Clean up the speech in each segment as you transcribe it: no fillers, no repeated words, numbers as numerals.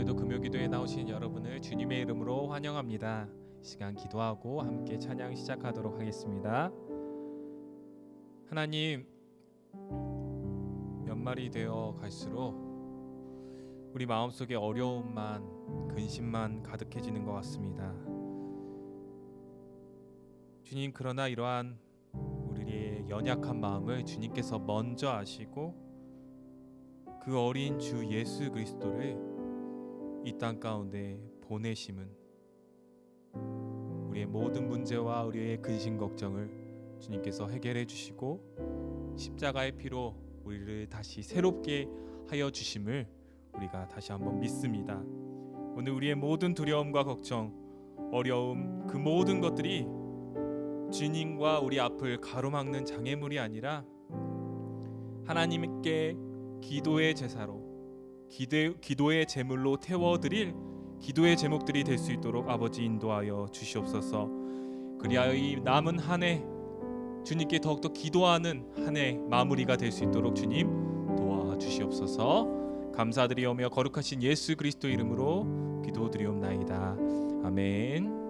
오늘도 금요기도에 나오신 여러분을 주님의 이름으로 환영합니다. 시간 기도하고 함께 찬양 시작하도록 하겠습니다. 하나님, 연말이 되어 갈수록 우리 마음속에 어려움만, 근심만 가득해지는 것 같습니다. 주님, 그러나 이러한 우리의 연약한 마음을 주님께서 먼저 아시고 그 어린 주 예수 그리스도를 이 땅 가운데 보내심은 우리의 모든 문제와 우리의 근심 걱정을 주님께서 해결해 주시고 십자가의 피로 우리를 다시 새롭게 하여 주심을 우리가 다시 한번 믿습니다. 오늘 우리의 모든 두려움과 걱정, 어려움, 그 모든 것들이 주님과 우리 앞을 가로막는 장애물이 아니라 하나님께 기도의 제사로, 기도의 제물로 태워드릴 기도의 제목들이 될 수 있도록 아버지 인도하여 주시옵소서. 그리하여 이 남은 한 해 주님께 더욱더 기도하는 한 해 마무리가 될 수 있도록 주님 도와주시옵소서. 감사드리오며 거룩하신 예수 그리스도 이름으로 기도드리옵나이다. 아멘.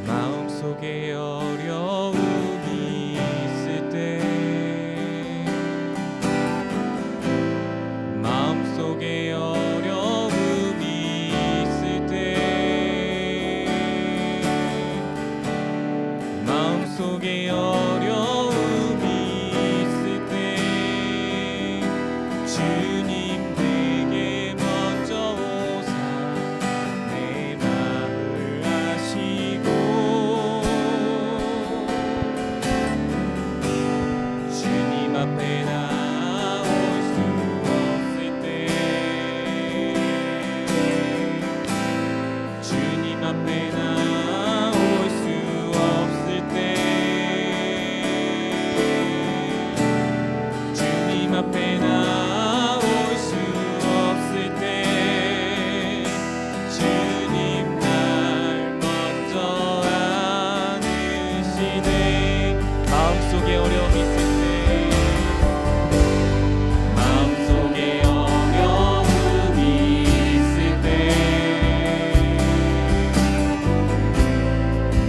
마음속에 어려움이 있을 때, 마음속에 어려움이 있을 때, 마음속에 어려움이 있을 때 주님 내게 먼저 오사 내 마음을 아시고 주님 앞에 나올 수 없을 때, 주님 앞에 나올 수 없을 때, 주님 앞에 나올 수 없을 때 주님 날 먼저 안으시네. 마음속에 어려움이 있을 때, 마음속에 어려움이 있을 때,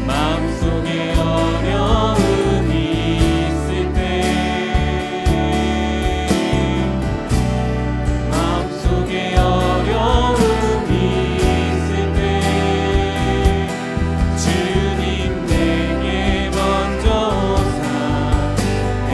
마음속에 어려움이 있을 때, 마음속에 어려움이 있을 때 주님 내게 먼저 오사 내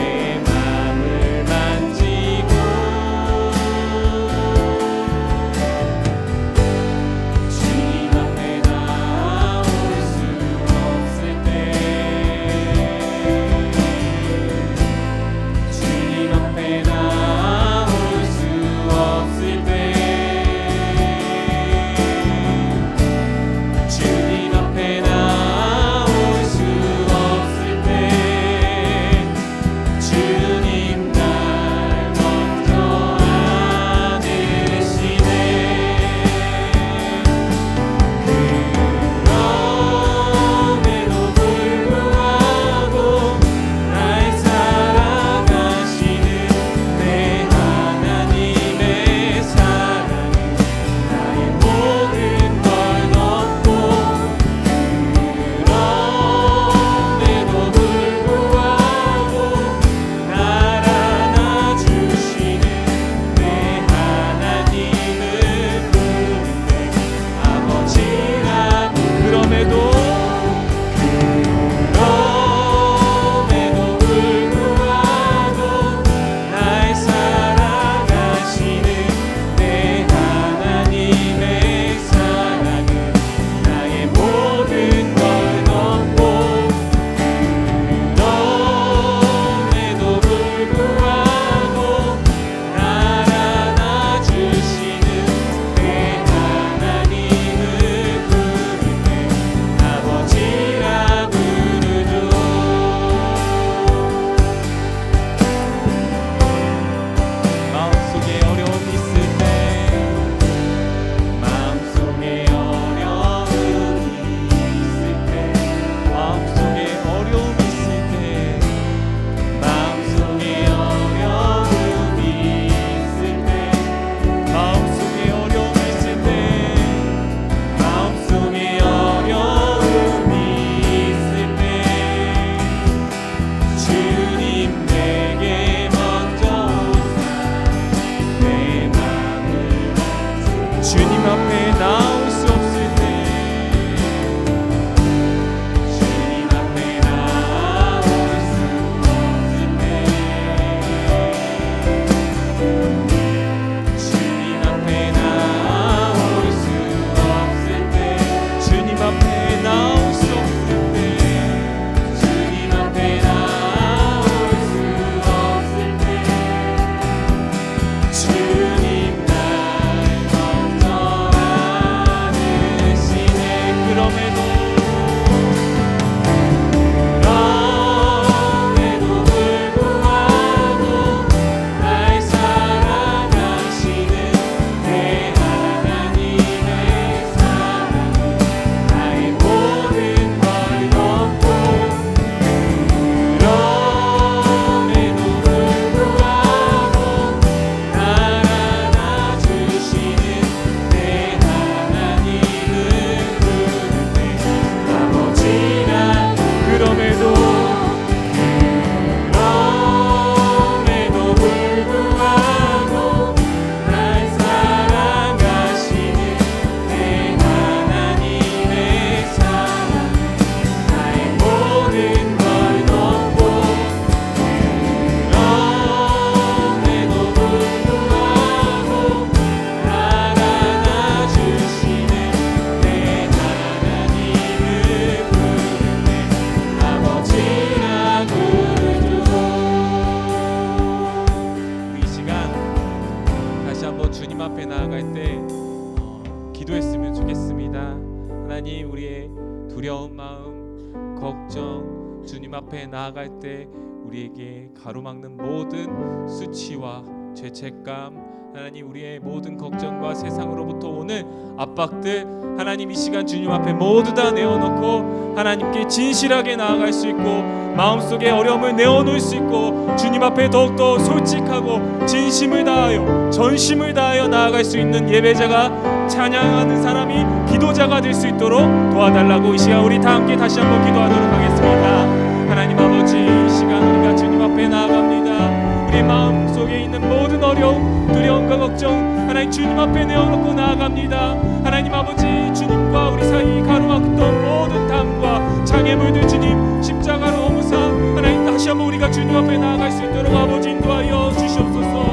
두려운 마음, 걱정 주님 앞에 나아갈 때 우리에게 가로막는 모든 수치와 죄책감, 하나님 우리의 모든 걱정과 세상으로부터 오는 압박들, 하나님 이 시간 주님 앞에 모두 다 내어놓고 하나님께 진실하게 나아갈 수 있고, 마음속에 어려움을 내어놓을 수 있고, 주님 앞에 더욱더 솔직하고 진심을 다하여 전심을 다하여 나아갈 수 있는 예배자가, 찬양하는 사람이 기도자가 될 수 있도록 도와달라고 이 시간 우리 다 함께 다시 한번 기도하도록 하겠습니다. 하나님 아버지, 이 시간 우리가 주님 앞에 나아갑니다. 우리 마음 속에 있는 모든 어려움, 두려움과 걱정 하나님 주님 앞에 내어놓고 나아갑니다. 하나님 아버지, 주님과 우리 사이 가로막던 모든 담과 장애물들 주님 십자가로 옮으사 하나님 다시 한번 우리가 주님 앞에 나아갈 수 있도록 아버지 인도하여 주시옵소서.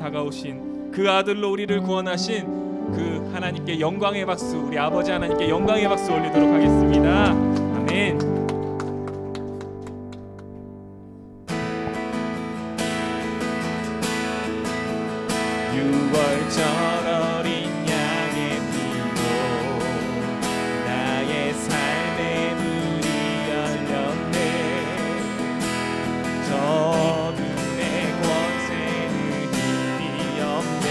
다가오신 그 아들로 우리를 구원하신 그 하나님께 영광의 박수, 우리 아버지 하나님께 영광의 박수 올리도록 하겠습니다. 아멘. 6월절 어린 양의 피로 나의 삶의 문이 열렸네. 저 눈의 권세는 힘이 없네.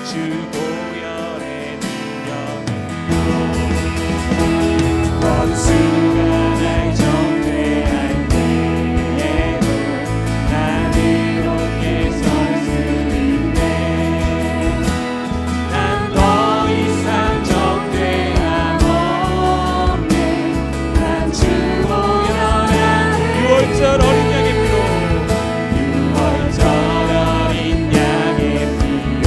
주 보혈의 능력으로 원수가 날 정죄할 때에도 나는 굳게 설 수 있네. 난 더 이상 정죄함 없네. 난 주 보혈의 6월절 어린 양의 피로 6월절 어린 양의 피로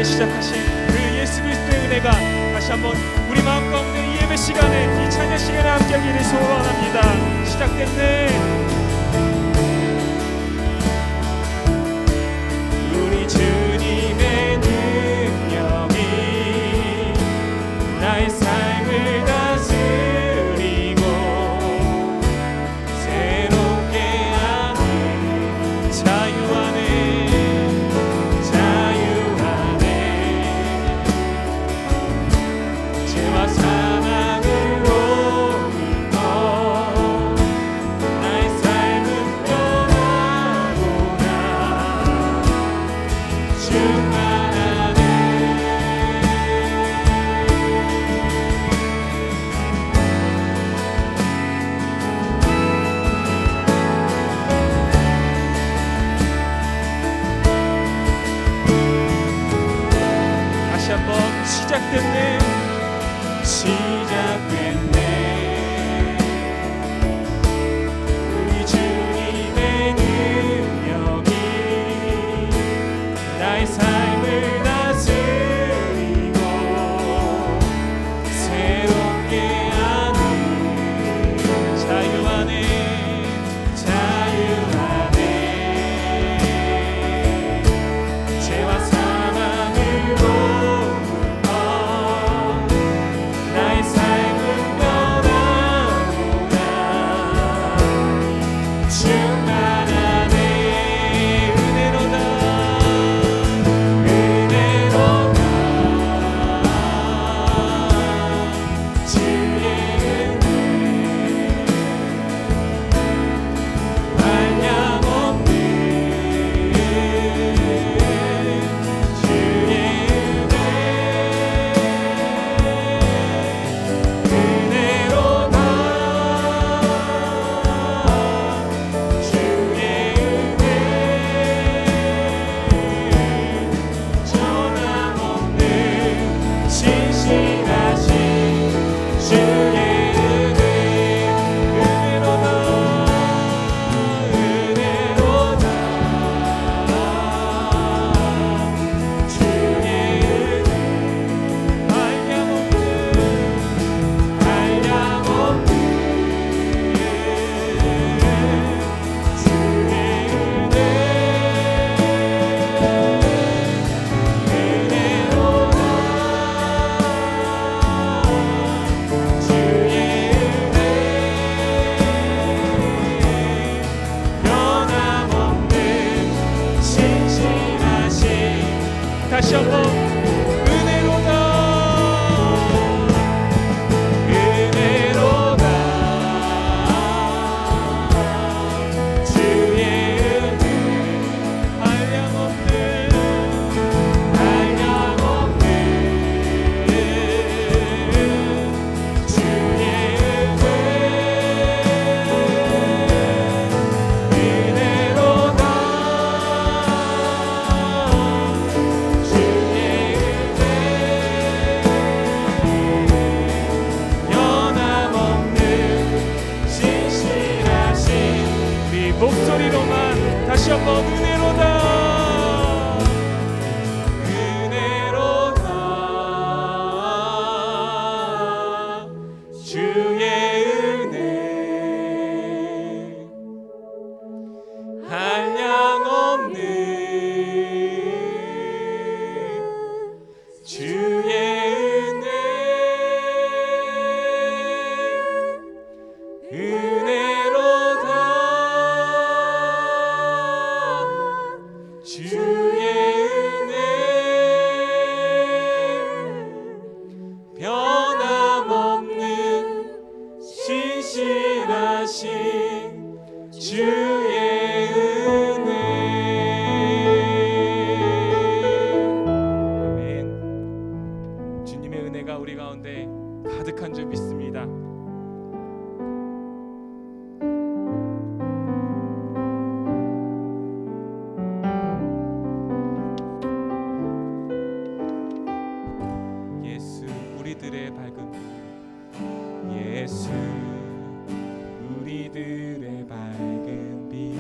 시작하신 그 예수 그리스도의 은혜가 다시 한번 우리 마음 가운데 이 예배 시간에, 이 찬양 시간에 함께하기를 소원합니다. 시작됐네. 우리 주님의 능력이 나의 삶을 다스리고 새롭게 하는 자유 안에 시작됐네. 시작됐네. 우리 주님의 능력이 나의 삶을 다스리고 새롭게 하는 자유 안에 죄와 사망으로 다시 한번 은혜로다 은혜로다 주의 은혜 한량없는 주의 목소리로만 다시 한번 은혜로다 은혜로다 주의 은혜 한량없는 주의 은혜 은혜로다 신실하신 주의 은혜. 아멘. 주님의 은혜가 우리 가운데 가득한 줄 믿습니다. 예수 우리들의 밝은 빛, 예수 우리들의 밝은 빛,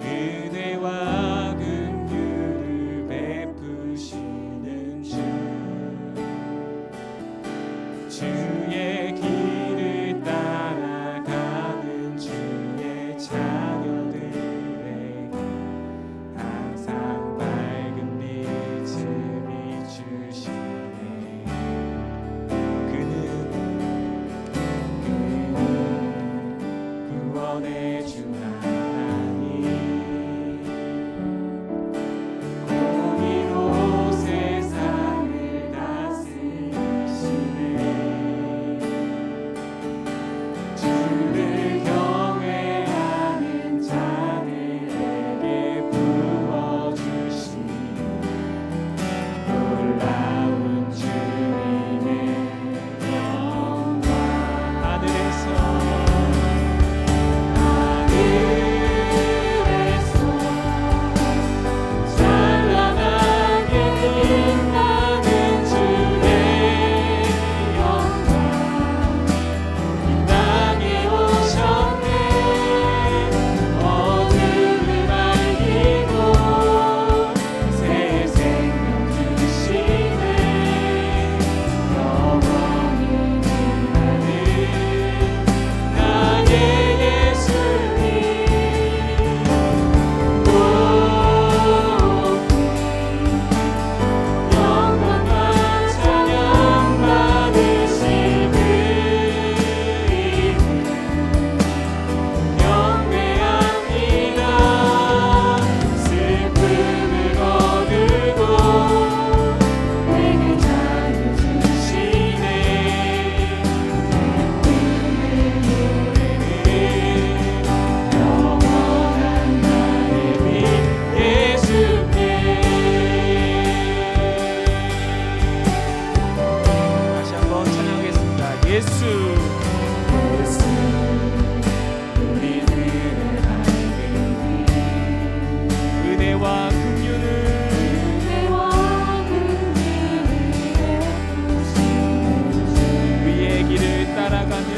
은혜와 긍휼을 베푸시는 주, 주의 길을 따라가는 주의 자녀들에게 항상 밝은 빛을 비추시네. 그는 구원의 주 하나님, 공의로 세상을 다스리시네. 주를 경외하는 자들에게 부어주신 놀라운 주님의 영광. 하늘에서 찬란하게 빛나는 주의 영광, 이 땅에 오셨네. 어둠을 밝히고 새 생명 주시네. 영원히 빛나는 나의 예수님, 영광과 찬양 받으신 그이름 경배합니다. 슬픔을 거두고 내게 자유 주시네. 영원한 나의 빛 예수께. 다시 한번 찬양하겠습니다. 예수 우리들의 밝은 빛, 은혜와 긍휼을 그의 길을 따라가는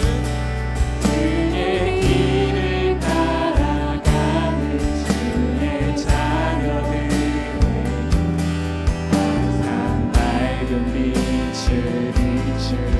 주의 자녀들에게 항상 밝은 빛을 비추시네.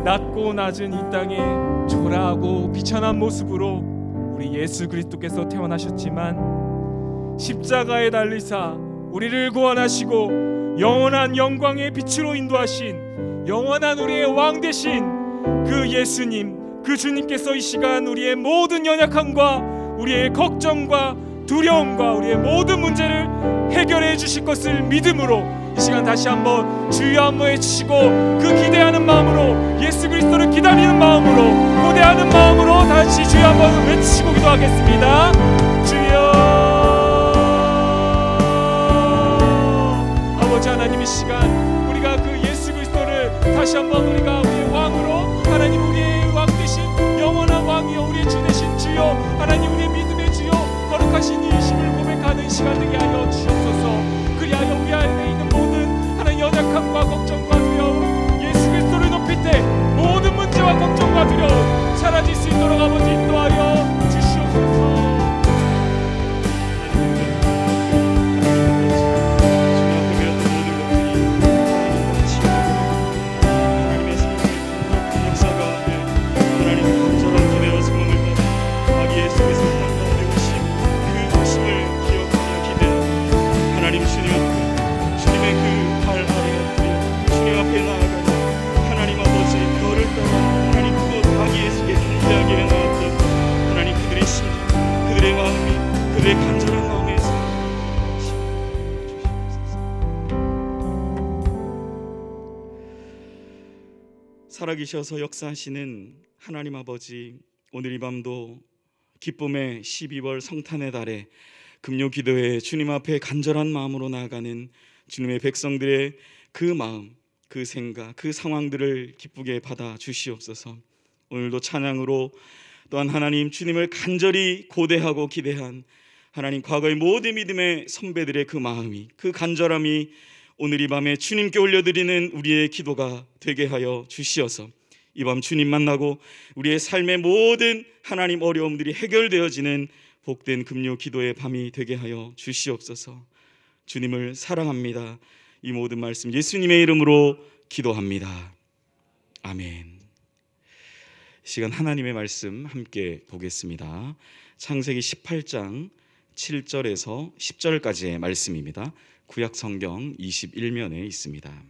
낮고 낮은 이 땅에 초라하고 비천한 모습으로 우리 예수 그리스도께서 태어나셨지만 십자가에 달리사 우리를 구원하시고 영원한 영광의 빛으로 인도하신 영원한 우리의 왕 되신 그 예수님, 그 주님께서 이 시간 우리의 모든 연약함과 우리의 걱정과 두려움과 우리의 모든 문제를 해결해 주실 것을 믿음으로 이 시간 다시 한번 주여 한번 외치시고 그 기대하는 마음으로 예수 그리스도를 기다리는 마음으로 고대하는 마음으로 다시 주여 한번 외치시고 기도하겠습니다. 주여 아버지 하나님, 이 시간 우리가 그 예수 그리스도를 다시 한번 우리가 우리의 왕으로 하나님 우리의 왕 되신 영원한 왕이여 우리의 주 되신 주여 하나님 우리의 믿음의 주여 거룩하신 이 이심을 고백하는 시간 되게 하여 주옵소서. 그리하여 우리 안에 있는 모든 하나님 연약함과 걱정과 두려움 예수 그리스도를 높일 때 모든 문제와 걱정과 두려움 사라질 수 있도록 아버지 인도하여 주시옵소서. 살아계셔서 역사하시는 하나님 아버지, 오늘 이 밤도 기쁨의 12월 성탄의 달에 금요 기도회 주님 앞에 간절한 마음으로 나아가는 주님의 백성들의 그 마음, 그 생각, 그 상황들을 기쁘게 받아 주시옵소서. 오늘도 찬양으로 또한 하나님 주님을 간절히 고대하고 기대한 하나님 과거의 모든 믿음의 선배들의 그 마음이, 그 간절함이 오늘 이 밤에 주님께 올려드리는 우리의 기도가 되게 하여 주시어서 이 밤 주님 만나고 우리의 삶의 모든 하나님 어려움들이 해결되어지는 복된 금요 기도의 밤이 되게 하여 주시옵소서. 주님을 사랑합니다. 이 모든 말씀 예수님의 이름으로 기도합니다. 아멘. 시간 하나님의 말씀 함께 보겠습니다. 창세기 18장 7절에서 10절까지의 말씀입니다. 구약 성경 21면에 있습니다.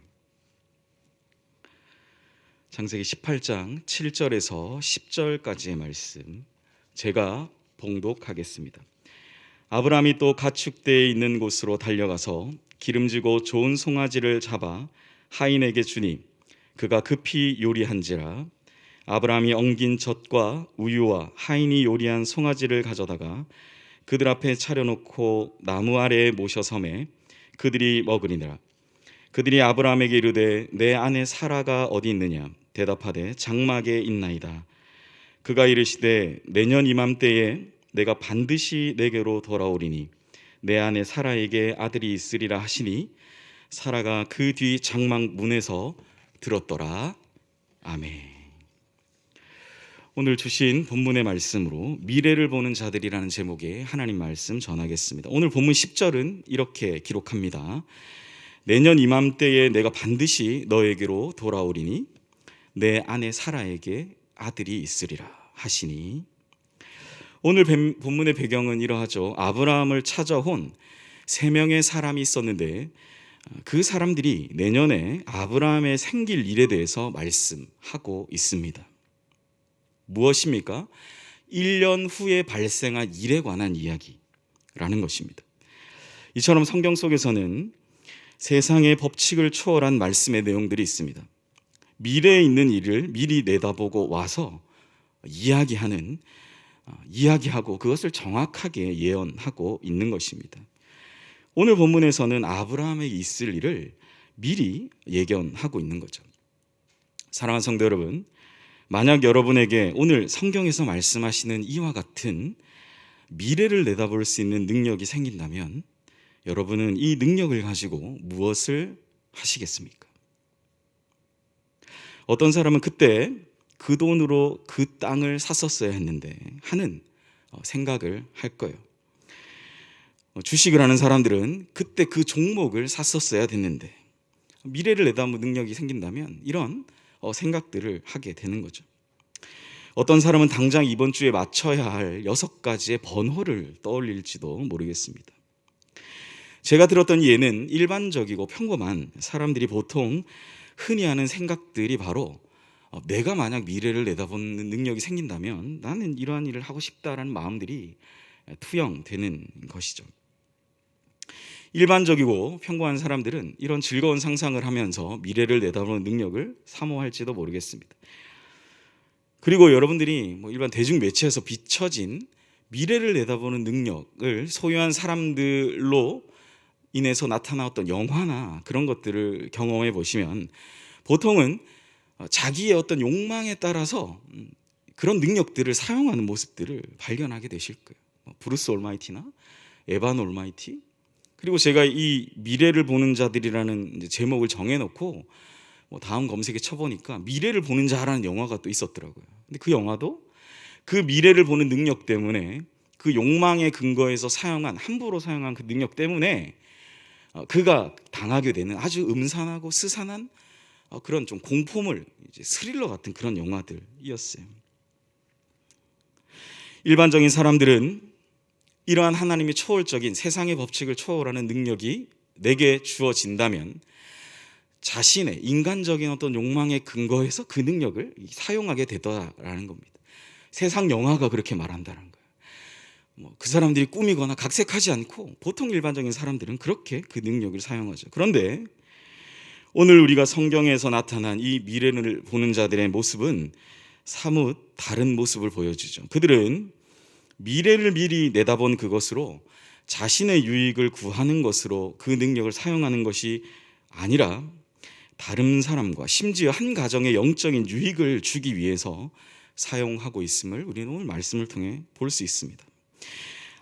창세기 18장 7절에서 10절까지의 말씀 제가 봉독하겠습니다. 아브라함이 또 가축대에 있는 곳으로 달려가서 기름지고 좋은 송아지를 잡아 하인에게 주니 그가 급히 요리한지라. 아브라함이 엉긴 젖과 우유와 하인이 요리한 송아지를 가져다가 그들 앞에 차려놓고 나무 아래에 모셔 섬에 그들이 먹으리니라. 그들이 아브라함에게 이르되 내 아내 사라가 어디 있느냐? 대답하되 장막에 있나이다. 그가 이르시되 내년 이맘때에 내가 반드시 내게로 돌아오리니 내 아내 사라에게 아들이 있으리라 하시니 사라가 그 뒤 장막 문에서 들었더라. 아멘. 오늘 주신 본문의 말씀으로 미래를 보는 자들이라는 제목의 하나님 말씀 전하겠습니다. 오늘 본문 10절은 이렇게 기록합니다. 내년 이맘때에 내가 반드시 너에게로 돌아오리니 내 아내 사라에게 아들이 있으리라 하시니. 오늘 본문의 배경은 이러하죠. 아브라함을 찾아온 3명의 사람이 있었는데 그 사람들이 내년에 아브라함의 생길 일에 대해서 말씀하고 있습니다. 무엇입니까? 1년 후에 발생한 일에 관한 이야기라는 것입니다. 이처럼 성경 속에서는 세상의 법칙을 초월한 말씀의 내용들이 있습니다. 미래에 있는 일을 미리 내다보고 와서 이야기하고 그것을 정확하게 예언하고 있는 것입니다. 오늘 본문에서는 아브라함에게 있을 일을 미리 예견하고 있는 거죠. 사랑하는 성도 여러분, 만약 여러분에게 오늘 성경에서 말씀하시는 이와 같은 미래를 내다볼 수 있는 능력이 생긴다면 여러분은 이 능력을 가지고 무엇을 하시겠습니까? 어떤 사람은 그때 그 돈으로 그 땅을 샀었어야 했는데 하는 생각을 할 거예요. 주식을 하는 사람들은 그때 그 종목을 샀었어야 됐는데, 미래를 내다보는 능력이 생긴다면 이런 생각들을 하게 되는 거죠. 어떤 사람은 당장 이번 주에 맞춰야 할 6가지의 번호를 떠올릴지도 모르겠습니다. 제가 들었던 예는 일반적이고 평범한 사람들이 보통 흔히 하는 생각들이 바로 내가 만약 미래를 내다보는 능력이 생긴다면 나는 이러한 일을 하고 싶다라는 마음들이 투영되는 것이죠. 일반적이고 평범한 사람들은 이런 즐거운 상상을 하면서 미래를 내다보는 능력을 사모할지도 모르겠습니다. 그리고 여러분들이 일반 대중 매체에서 비춰진 미래를 내다보는 능력을 소유한 사람들로 인해서 나타나왔던 영화나 그런 것들을 경험해 보시면 보통은 자기의 어떤 욕망에 따라서 그런 능력들을 사용하는 모습들을 발견하게 되실 거예요. 브루스 올마이티나 에반 올마이티, 그리고 제가 이 미래를 보는 자들이라는 제목을 정해놓고 다음 검색에 쳐보니까 미래를 보는 자라는 영화가 또 있었더라고요. 근데 그 영화도 그 미래를 보는 능력 때문에, 그 욕망의 근거에서 함부로 사용한 그 능력 때문에 그가 당하게 되는 아주 음산하고 스산한 그런 좀 공포물, 스릴러 같은 그런 영화들이었어요. 일반적인 사람들은 이러한 하나님의 초월적인 세상의 법칙을 초월하는 능력이 내게 주어진다면 자신의 인간적인 어떤 욕망의 근거에서 그 능력을 사용하게 되더라는 겁니다. 세상 영화가 그렇게 말한다는 거예요. 그 사람들이 꾸미거나 각색하지 않고 보통 일반적인 사람들은 그렇게 그 능력을 사용하죠. 그런데 오늘 우리가 성경에서 나타난 이 미래를 보는 자들의 모습은 사뭇 다른 모습을 보여주죠. 그들은 미래를 미리 내다본 그것으로 자신의 유익을 구하는 것으로 그 능력을 사용하는 것이 아니라 다른 사람과 심지어 한 가정의 영적인 유익을 주기 위해서 사용하고 있음을 우리는 오늘 말씀을 통해 볼 수 있습니다.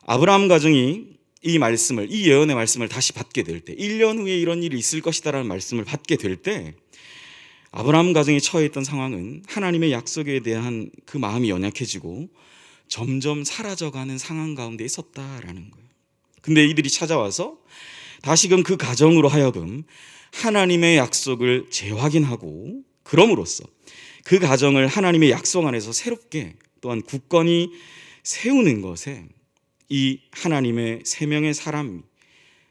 아브라함 가정이 이 예언의 말씀을 다시 받게 될 때, 1년 후에 이런 일이 있을 것이다라는 말씀을 받게 될 때, 아브라함 가정이 처해 있던 상황은 하나님의 약속에 대한 그 마음이 연약해지고 점점 사라져가는 상황 가운데 있었다라는 거예요. 근데 이들이 찾아와서 다시금 그 가정으로 하여금 하나님의 약속을 재확인하고, 그럼으로써 그 가정을 하나님의 약속 안에서 새롭게 또한 굳건히 세우는 것에 이 하나님의 세 명의 사람,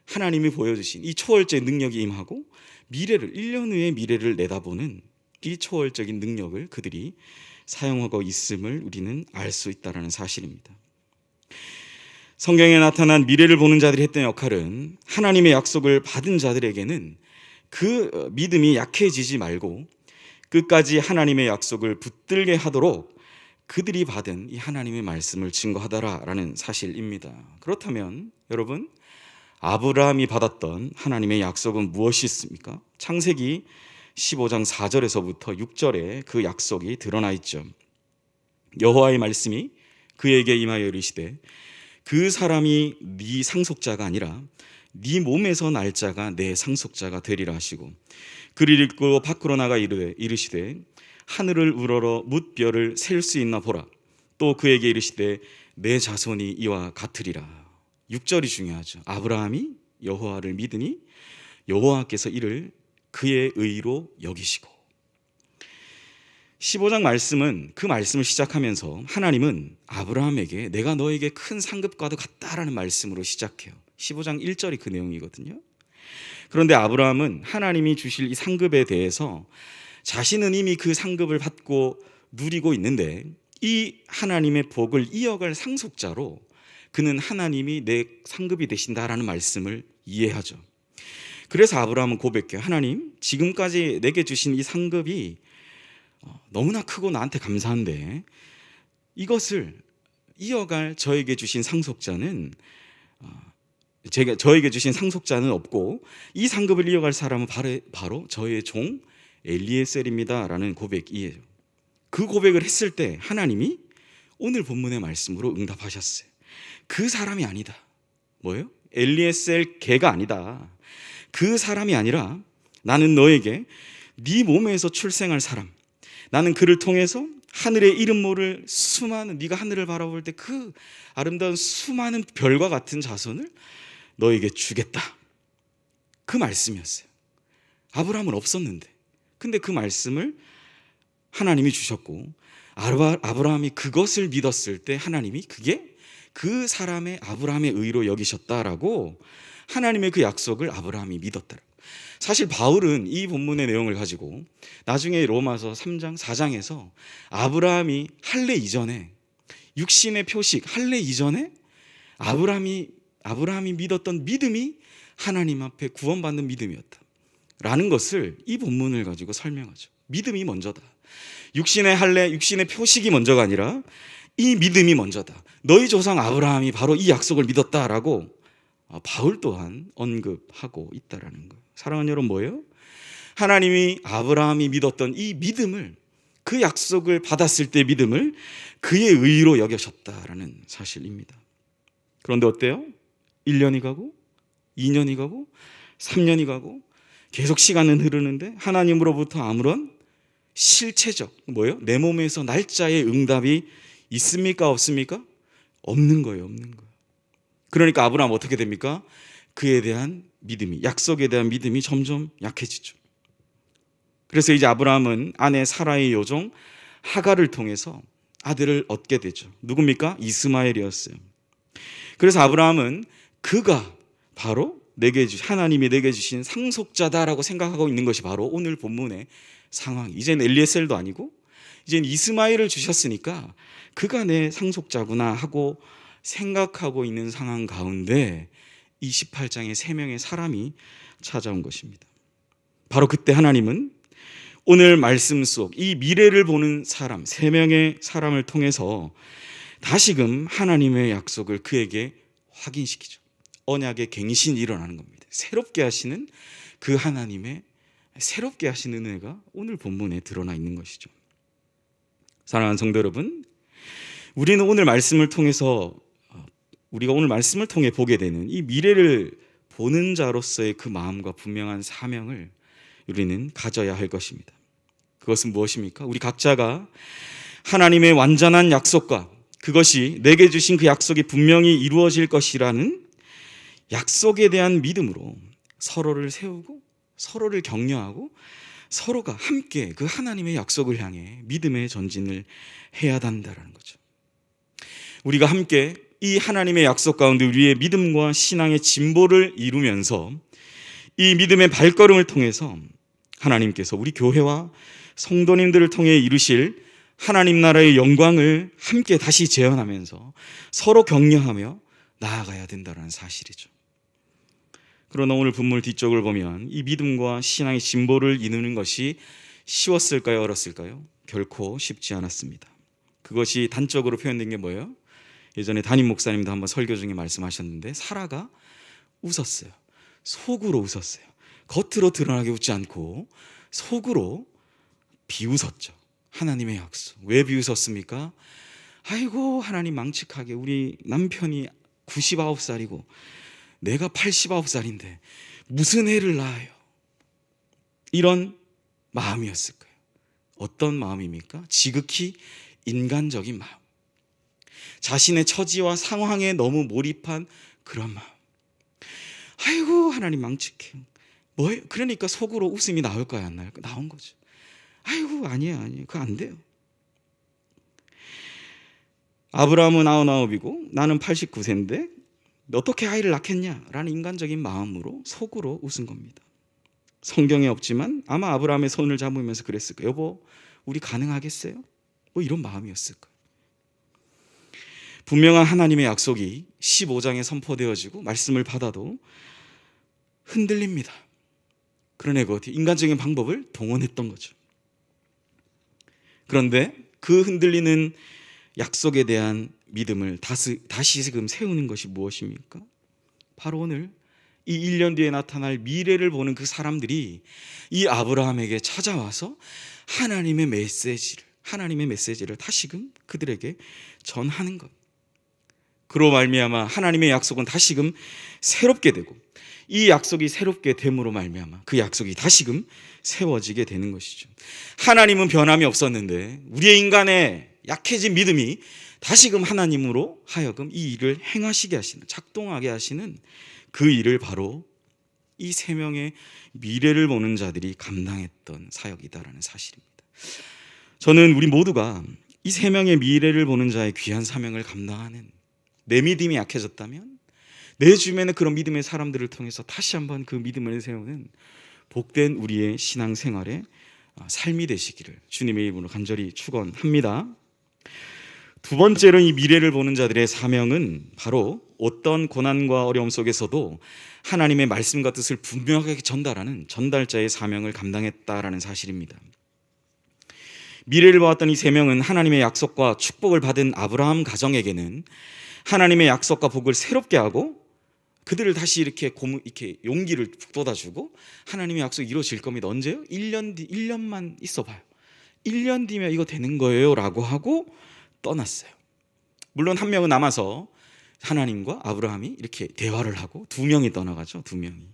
하나님이 보여주신 이 초월적 능력이 임하고 1년 후의 미래를 내다보는 이 초월적인 능력을 그들이 사용하고 있음을 우리는 알 수 있다는 사실입니다. 성경에 나타난 미래를 보는 자들이 했던 역할은 하나님의 약속을 받은 자들에게는 그 믿음이 약해지지 말고 끝까지 하나님의 약속을 붙들게 하도록 그들이 받은 이 하나님의 말씀을 증거하더라라는 사실입니다. 그렇다면 여러분, 아브라함이 받았던 하나님의 약속은 무엇이 있습니까? 창세기 15장 4절에서부터 6절에 그 약속이 드러나 있죠. 여호와의 말씀이 그에게 임하여 이르시되 그 사람이 네 상속자가 아니라 네 몸에서 날 자가 내 상속자가 되리라 하시고, 그를 읽고 밖으로 나가 이르시되 하늘을 우러러 뭇별을 셀 수 있나 보라. 또 그에게 이르시되 내 자손이 이와 같으리라. 6절이 중요하죠. 아브라함이 여호와를 믿으니 여호와께서 이를 그의 의로 여기시고. 15장 말씀은 그 말씀을 시작하면서 하나님은 아브라함에게 내가 너에게 큰 상급과도 같다라는 말씀으로 시작해요. 15장 1절이 그 내용이거든요. 그런데 아브라함은 하나님이 주실 이 상급에 대해서 자신은 이미 그 상급을 받고 누리고 있는데 이 하나님의 복을 이어갈 상속자로 그는 하나님이 내 상급이 되신다라는 말씀을 이해하죠. 그래서 아브라함은 고백해요. 하나님, 지금까지 내게 주신 이 상급이 너무나 크고 나한테 감사한데 이것을 이어갈 저에게 주신 상속자는 저에게 주신 상속자는 없고 이 상급을 이어갈 사람은 바로 저의 종 엘리에셀입니다 라는 고백이에요. 그 고백을 했을 때 하나님이 오늘 본문의 말씀으로 응답하셨어요. 그 사람이 아니다. 뭐예요? 엘리에셀 걔가 아니다. 그 사람이 아니라 나는 너에게 네 몸에서 출생할 사람, 나는 그를 통해서 하늘의 이름 모를 수많은, 네가 하늘을 바라볼 때 그 아름다운 수많은 별과 같은 자손을 너에게 주겠다. 그 말씀이었어요. 아브라함은 없었는데 근데 그 말씀을 하나님이 주셨고 아브라함이 그것을 믿었을 때 하나님이 그게 그 사람의 아브라함의 의로 여기셨다라고 하나님의 그 약속을 아브라함이 믿었다라고. 사실 바울은 이 본문의 내용을 가지고 나중에 로마서 3장 4장에서 아브라함이 할례 이전에 육신의 표식 할례 이전에 아브라함이 믿었던 믿음이 하나님 앞에 구원받는 믿음이었다 라는 것을 이 본문을 가지고 설명하죠. 믿음이 먼저다. 육신의 할례, 육신의 표식이 먼저가 아니라 이 믿음이 먼저다. 너희 조상 아브라함이 바로 이 약속을 믿었다라고 바울 또한 언급하고 있다라는 거예요. 사랑하는 여러분, 뭐예요? 하나님이 아브라함이 믿었던 이 믿음을, 그 약속을 받았을 때 믿음을 그의 의로 여기셨다라는 사실입니다. 그런데 어때요? 1년이 가고 2년이 가고 3년이 가고 계속 시간은 흐르는데 하나님으로부터 아무런 실체적, 뭐예요? 내 몸에서 날짜의 응답이 있습니까? 없습니까? 없는 거예요. 없는 거예요. 그러니까 아브라함 어떻게 됩니까? 그에 대한 믿음이, 약속에 대한 믿음이 점점 약해지죠. 그래서 이제 아브라함은 아내 사라의 여종 하갈을 통해서 아들을 얻게 되죠. 누굽니까? 이스마엘이었어요. 그래서 아브라함은 그가 바로 하나님이 내게 주신 상속자다라고 생각하고 있는 것이 바로 오늘 본문의 상황. 이젠 엘리에셀도 아니고 이젠 이스마엘을 주셨으니까 그가 내 상속자구나 하고 생각하고 있는 상황 가운데 28장에 3명의 사람이 찾아온 것입니다. 바로 그때 하나님은 오늘 말씀 속 이 미래를 보는 사람 3명의 사람을 통해서 다시금 하나님의 약속을 그에게 확인시키죠. 언약의 갱신이 일어나는 겁니다. 새롭게 하시는 그 하나님의 새롭게 하시는 은혜가 오늘 본문에 드러나 있는 것이죠. 사랑하는 성도 여러분, 우리는 오늘 말씀을 통해서 우리가 오늘 말씀을 통해 보게 되는 이 미래를 보는 자로서의 그 마음과 분명한 사명을 우리는 가져야 할 것입니다. 그것은 무엇입니까? 우리 각자가 하나님의 완전한 약속과 그것이 내게 주신 그 약속이 분명히 이루어질 것이라는 약속에 대한 믿음으로 서로를 세우고 서로를 격려하고 서로가 함께 그 하나님의 약속을 향해 믿음의 전진을 해야 한다는 거죠. 우리가 함께 이 하나님의 약속 가운데 우리의 믿음과 신앙의 진보를 이루면서 이 믿음의 발걸음을 통해서 하나님께서 우리 교회와 성도님들을 통해 이루실 하나님 나라의 영광을 함께 다시 재현하면서 서로 격려하며 나아가야 된다는 사실이죠. 그러나 오늘 본문 뒤쪽을 보면 이 믿음과 신앙의 진보를 이루는 것이 쉬웠을까요? 어렵을까요? 결코 쉽지 않았습니다. 그것이 단적으로 표현된 게 뭐예요? 예전에 담임 목사님도 한번 설교 중에 말씀하셨는데 사라가 웃었어요. 속으로 웃었어요. 겉으로 드러나게 웃지 않고 속으로 비웃었죠. 하나님의 약속. 왜 비웃었습니까? 아이고 하나님 망측하게 우리 남편이 99살이고 내가 89살인데 무슨 애를 낳아요? 이런 마음이었을 거예요. 어떤 마음입니까? 지극히 인간적인 마음. 자신의 처지와 상황에 너무 몰입한 그런 마음. 아이고 하나님 망측해. 뭐예요? 그러니까 속으로 웃음이 나올까요? 안 나올까요? 나온 거죠. 아이고 아니에요. 그거 안 돼요. 아브라함은 99이고 나는 89세인데 어떻게 아이를 낳겠냐? 라는 인간적인 마음으로 속으로 웃은 겁니다. 성경에 없지만 아마 아브라함의 손을 잡으면서 그랬을 거예요. 여보, 우리 가능하겠어요? 뭐 이런 마음이었을 거예요. 분명한 하나님의 약속이 15장에 선포되어지고 말씀을 받아도 흔들립니다. 그러나 그 인간적인 방법을 동원했던 거죠. 그런데 그 흔들리는 약속에 대한 믿음을 다시금 세우는 것이 무엇입니까? 바로 오늘 이 1년 뒤에 나타날 미래를 보는 그 사람들이 이 아브라함에게 찾아와서 하나님의 메시지를 다시금 그들에게 전하는 것. 그로 말미암아 하나님의 약속은 다시금 새롭게 되고 이 약속이 새롭게 됨으로 말미암아 그 약속이 다시금 세워지게 되는 것이죠. 하나님은 변함이 없었는데 우리의 인간의 약해진 믿음이 다시금 하나님으로 하여금 이 일을 행하시게 하시는, 작동하게 하시는 그 일을 바로 이 3명의 미래를 보는 자들이 감당했던 사역이다라는 사실입니다. 저는 우리 모두가 이 세 명의 미래를 보는 자의 귀한 사명을 감당하는, 내 믿음이 약해졌다면 내 주변의 그런 믿음의 사람들을 통해서 다시 한번 그 믿음을 세우는 복된 우리의 신앙생활의 삶이 되시기를 주님의 이름으로 간절히 축원합니다. 두 번째로 이 미래를 보는 자들의 사명은 바로 어떤 고난과 어려움 속에서도 하나님의 말씀과 뜻을 분명하게 전달하는 전달자의 사명을 감당했다라는 사실입니다. 미래를 보았던 이 세 명은 하나님의 약속과 축복을 받은 아브라함 가정에게는 하나님의 약속과 복을 새롭게 하고 그들을 다시 이렇게 용기를 북돋아주고 하나님의 약속이 이루어질 겁니다. 언제요? 1년만 있어봐요. 1년 뒤면 이거 되는 거예요 라고 하고 떠났어요. 물론 한 명은 남아서 하나님과 아브라함이 이렇게 대화를 하고 두 명이 떠나가죠. 두 명이.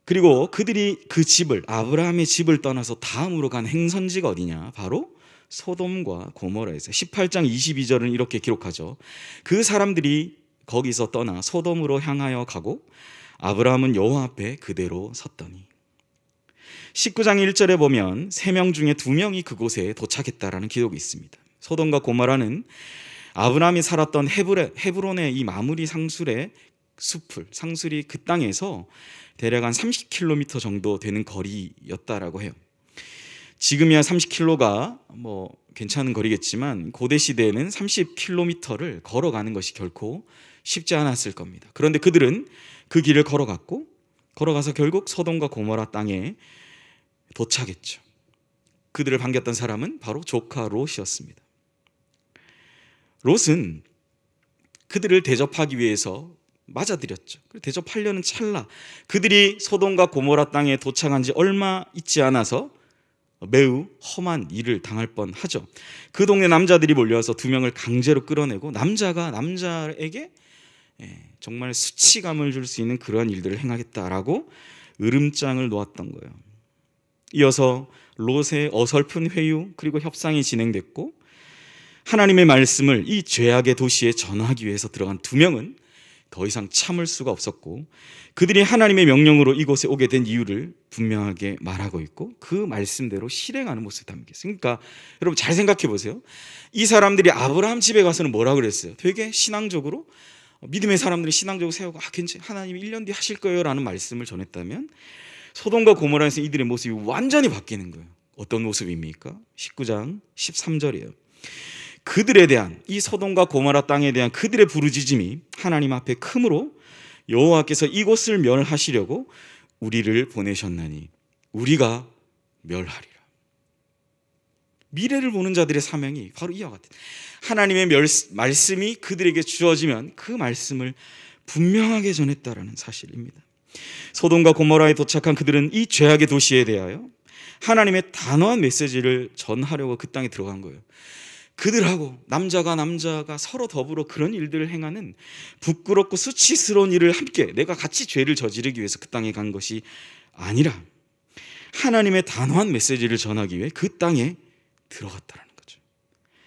그리고 그들이 그 집을, 아브라함의 집을 떠나서 다음으로 간 행선지가 어디냐? 바로 소돔과 고모라에서 18장 22절은 이렇게 기록하죠. 그 사람들이 거기서 떠나 소돔으로 향하여 가고 아브라함은 여호와 앞에 그대로 섰더니. 19장 1절에 보면 3명 중에 2명이 그곳에 도착했다라는 기록이 있습니다. 소돔과 고모라는 아브라함이 살았던 헤브론의 이 마무리 상술의 숲을, 상술이 그 땅에서 대략 한 30km 정도 되는 거리였다라고 해요. 지금이야 30km가 뭐 괜찮은 거리겠지만 고대 시대에는 30km를 걸어가는 것이 결코 쉽지 않았을 겁니다. 그런데 그들은 그 길을 걸어가서 결국 소돔과 고모라 땅에 도착했죠. 그들을 반겼던 사람은 바로 조카 롯이었습니다. 롯은 그들을 대접하기 위해서 맞아들였죠. 대접하려는 찰나 그들이 소돔과 고모라 땅에 도착한 지 얼마 있지 않아서 매우 험한 일을 당할 뻔하죠. 그 동네 남자들이 몰려와서 2명을 강제로 끌어내고 남자가 남자에게 정말 수치감을 줄 수 있는 그러한 일들을 행하겠다라고 으름장을 놓았던 거예요. 이어서 롯의 어설픈 회유 그리고 협상이 진행됐고 하나님의 말씀을 이 죄악의 도시에 전하기 위해서 들어간 2명은 더 이상 참을 수가 없었고 그들이 하나님의 명령으로 이곳에 오게 된 이유를 분명하게 말하고 있고 그 말씀대로 실행하는 모습이 담겨 있어요. 그러니까 여러분 잘 생각해 보세요. 이 사람들이 아브라함 집에 가서는 뭐라 그랬어요? 되게 신앙적으로 믿음의 사람들이 신앙적으로 세우고 하나님이 1년 뒤에 하실 거예요 라는 말씀을 전했다면 소돔과 고모라에서 이들의 모습이 완전히 바뀌는 거예요. 어떤 모습입니까? 19장 13절이에요. 그들에 대한 이 소돔과 고모라 땅에 대한 그들의 부르짖음이 하나님 앞에 크므로 여호와께서 이곳을 멸하시려고 우리를 보내셨나니 우리가 멸하리라. 미래를 보는 자들의 사명이 바로 이와 같아요. 하나님의 말씀이 그들에게 주어지면 그 말씀을 분명하게 전했다라는 사실입니다. 소돔과 고모라에 도착한 그들은 이 죄악의 도시에 대하여 하나님의 단호한 메시지를 전하려고 그 땅에 들어간 거예요. 그들하고 남자가 서로 더불어 그런 일들을 행하는 부끄럽고 수치스러운 일을 함께 내가 같이 죄를 저지르기 위해서 그 땅에 간 것이 아니라 하나님의 단호한 메시지를 전하기 위해 그 땅에 들어갔다는 거죠.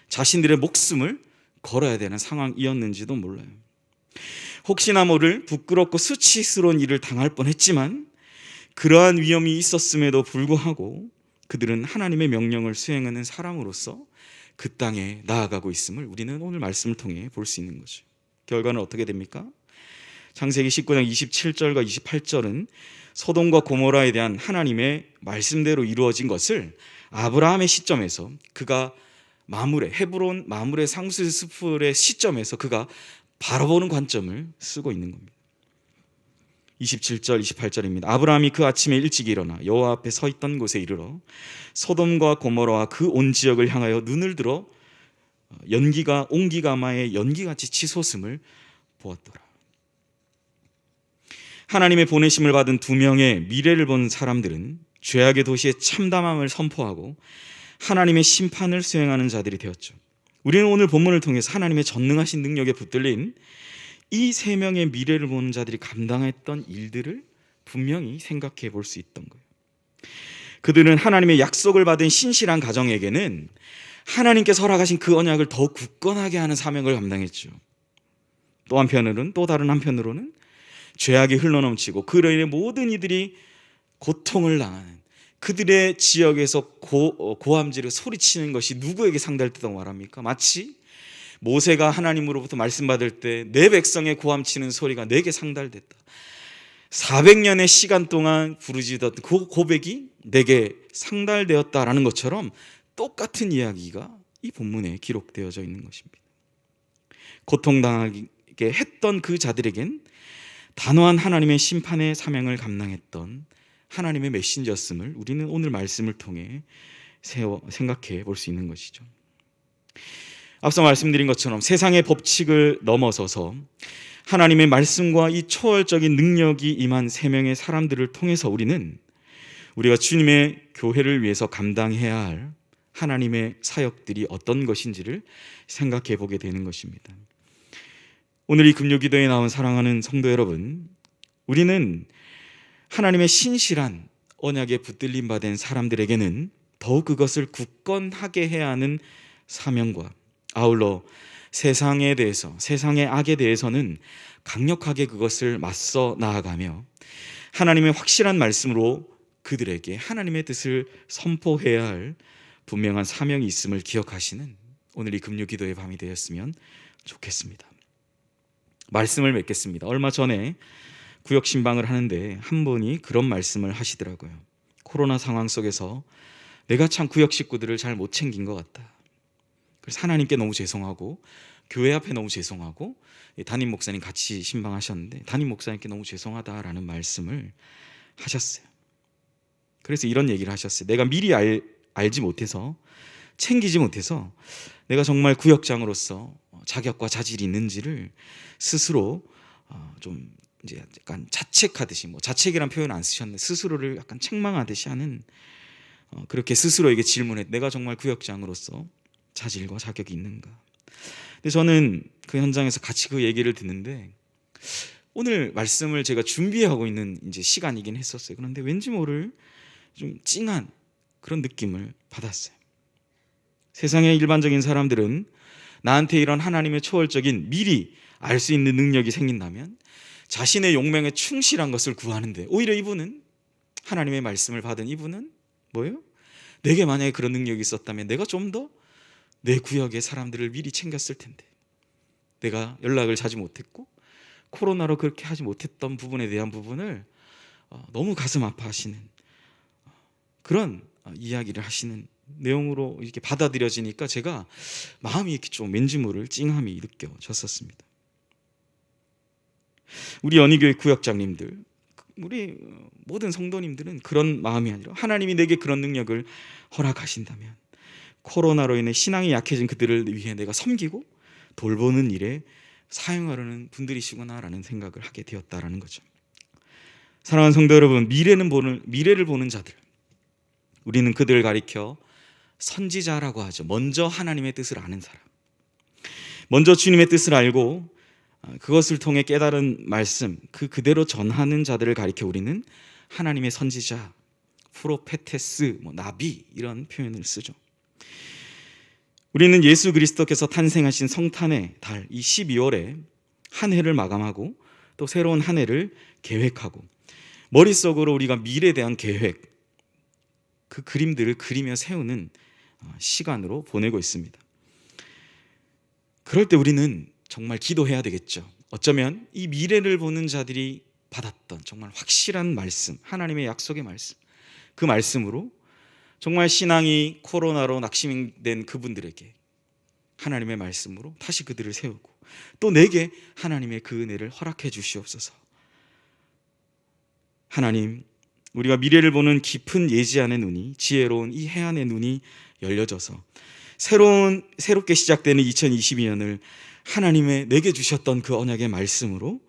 자신들의 목숨을 걸어야 되는 상황이었는지도 몰라요. 혹시나 모를 부끄럽고 수치스러운 일을 당할 뻔했지만 그러한 위험이 있었음에도 불구하고 그들은 하나님의 명령을 수행하는 사람으로서 그 땅에 나아가고 있음을 우리는 오늘 말씀을 통해 볼 수 있는 거죠. 결과는 어떻게 됩니까? 창세기 19장 27절과 28절은 소돔과 고모라에 대한 하나님의 말씀대로 이루어진 것을 아브라함의 시점에서 그가 헤브론 마물의 상수 숲의 시점에서 그가 바라보는 관점을 쓰고 있는 겁니다. 27절 28절입니다. 아브라함이 그 아침에 일찍 일어나 여호와 앞에 서 있던 곳에 이르러 소돔과 고모라와 그 온 지역을 향하여 눈을 들어 연기가 옹기가마의 연기같이 치솟음을 보았더라. 하나님의 보내심을 받은 2명의 미래를 본 사람들은 죄악의 도시의 참담함을 선포하고 하나님의 심판을 수행하는 자들이 되었죠. 우리는 오늘 본문을 통해서 하나님의 전능하신 능력에 붙들린 이 3명의 미래를 보는 자들이 감당했던 일들을 분명히 생각해 볼 수 있던 거예요. 그들은 하나님의 약속을 받은 신실한 가정에게는 하나님께서 허락하신 그 언약을 더욱 굳건하게 하는 사명을 감당했죠. 또 다른 한편으로는 죄악이 흘러넘치고 그로 인해 모든 이들이 고통을 당하는 그들의 지역에서 고함지르 소리치는 것이 누구에게 상달됐다고 말합니까? 마치 모세가 하나님으로부터 말씀 받을 때 내 백성의 고함치는 소리가 내게 상달됐다. 400년의 시간 동안 부르짖었던 그 고백이 내게 상달되었다라는 것처럼 똑같은 이야기가 이 본문에 기록되어져 있는 것입니다. 고통당하게 했던 그 자들에겐 단호한 하나님의 심판의 사명을 감당했던 하나님의 메신저였음을 우리는 오늘 말씀을 통해 생각해 볼 수 있는 것이죠. 앞서 말씀드린 것처럼 세상의 법칙을 넘어서서 하나님의 말씀과 이 초월적인 능력이 임한 세 명의 사람들을 통해서 우리가 주님의 교회를 위해서 감당해야 할 하나님의 사역들이 어떤 것인지를 생각해 보게 되는 것입니다. 오늘 이 금요기도에 나온 사랑하는 성도 여러분, 우리는 하나님의 신실한 언약에 붙들림 받은 사람들에게는 더욱 그것을 굳건하게 해야 하는 사명과 아울러 세상에 대해서, 세상의 악에 대해서는 강력하게 그것을 맞서 나아가며 하나님의 확실한 말씀으로 그들에게 하나님의 뜻을 선포해야 할 분명한 사명이 있음을 기억하시는 오늘 이 금요기도의 밤이 되었으면 좋겠습니다. 말씀을 맺겠습니다. 얼마 전에 구역 신방을 하는데 한 분이 그런 말씀을 하시더라고요. 코로나 상황 속에서 내가 참 구역 식구들을 잘 못 챙긴 것 같다. 그래서 하나님께 너무 죄송하고 교회 앞에 너무 죄송하고 담임 목사님 같이 신방하셨는데 담임 목사님께 너무 죄송하다라는 말씀을 하셨어요. 그래서 이런 얘기를 하셨어요. 내가 미리 알지 못해서 챙기지 못해서 내가 정말 구역장으로서 자격과 자질이 있는지를 스스로 좀 이제 약간 자책하듯이, 자책이란 표현 안 쓰셨는데 스스로를 약간 책망하듯이 하는, 그렇게 스스로에게 질문해. 내가 정말 구역장으로서 자질과 자격이 있는가? 근데 저는 그 현장에서 같이 그 얘기를 듣는데 오늘 말씀을 제가 준비하고 있는 이제 시간이긴 했었어요. 그런데 왠지 모를 좀 찡한 그런 느낌을 받았어요. 세상의 일반적인 사람들은 나한테 이런 하나님의 초월적인 미리 알 수 있는 능력이 생긴다면 자신의 용맹에 충실한 것을 구하는데, 오히려 이분은, 하나님의 말씀을 받은 이분은 뭐예요? 내게 만약에 그런 능력이 있었다면 내가 좀 더 내 구역의 사람들을 미리 챙겼을 텐데, 내가 연락을 자주 못했고 코로나로 그렇게 하지 못했던 부분에 대한 부분을 너무 가슴 아파하시는 그런 이야기를 하시는 내용으로 이렇게 받아들여지니까 제가 마음이 이렇게 좀 왠지 모를 찡함이 느껴졌었습니다. 우리 연희교회 구역장님들, 우리 모든 성도님들은 그런 마음이 아니라 하나님이 내게 그런 능력을 허락하신다면 코로나로 인해 신앙이 약해진 그들을 위해 내가 섬기고 돌보는 일에 사용하려는 분들이시구나라는 생각을 하게 되었다라는 거죠. 사랑하는 성도 여러분, 미래를 보는 자들, 우리는 그들을 가리켜 선지자라고 하죠. 먼저 하나님의 뜻을 아는 사람, 먼저 주님의 뜻을 알고 그것을 통해 깨달은 말씀 그대로 전하는 자들을 가리켜 우리는 하나님의 선지자, 프로페테스, 나비 이런 표현을 쓰죠. 우리는 예수 그리스도께서 탄생하신 성탄의 달, 이 12월에 한 해를 마감하고 또 새로운 한 해를 계획하고 머릿속으로 우리가 미래에 대한 계획, 그 그림들을 그리며 세우는 시간으로 보내고 있습니다. 그럴 때 우리는 정말 기도해야 되겠죠. 어쩌면 이 미래를 보는 자들이 받았던 정말 확실한 말씀, 하나님의 약속의 말씀, 그 말씀으로 정말 신앙이 코로나로 낙심된 그분들에게 하나님의 말씀으로 다시 그들을 세우고 또 내게 하나님의 그 은혜를 허락해 주시옵소서. 하나님, 우리가 미래를 보는 깊은 예지 안의 눈이, 지혜로운 이 해안의 눈이 열려져서 새롭게 시작되는 2022년을 하나님의 내게 주셨던 그 언약의 말씀으로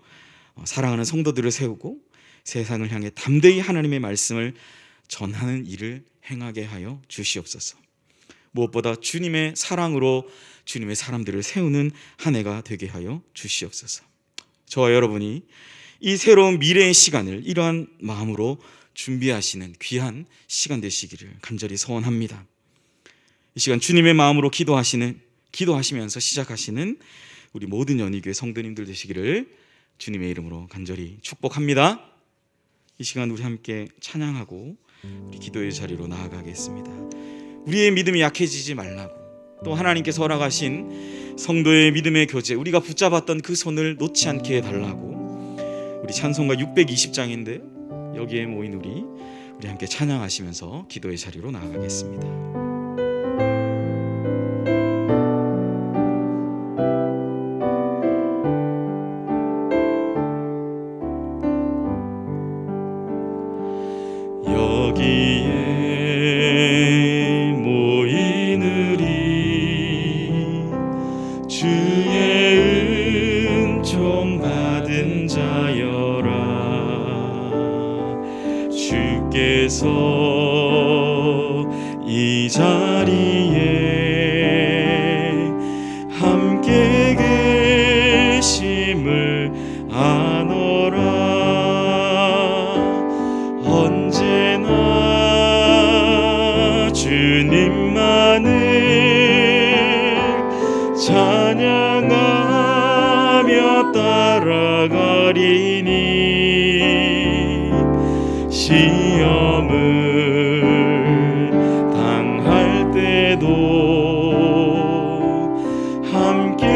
사랑하는 성도들을 세우고 세상을 향해 담대히 하나님의 말씀을 전하는 일을 행하게 하여 주시옵소서. 무엇보다 주님의 사랑으로 주님의 사람들을 세우는 한 해가 되게 하여 주시옵소서. 저와 여러분이 이 새로운 미래의 시간을 이러한 마음으로 준비하시는 귀한 시간 되시기를 간절히 소원합니다. 이 시간 주님의 마음으로 기도하시면서 시작하시는 우리 모든 연희교회 성도님들 되시기를 주님의 이름으로 간절히 축복합니다. 이 시간 우리 함께 찬양하고 우리 기도의 자리로 나아가겠습니다. 우리의 믿음이 약해지지 말라고, 또 하나님께서 허락하신 성도의 믿음의 교제, 우리가 붙잡았던 그 손을 놓지 않게 해달라고, 우리 찬송가 620장인데요, 여기에 모인 우리 함께 찬양하시면서 기도의 자리로 나아가겠습니다. 여기에 모인 우리 주의 은총 받은 자여라. 주께서 이 자리에 함께 계심을 아노라. 언제나 주님만을 찬양하며 따라가리니, 시험을 당할 때도 함께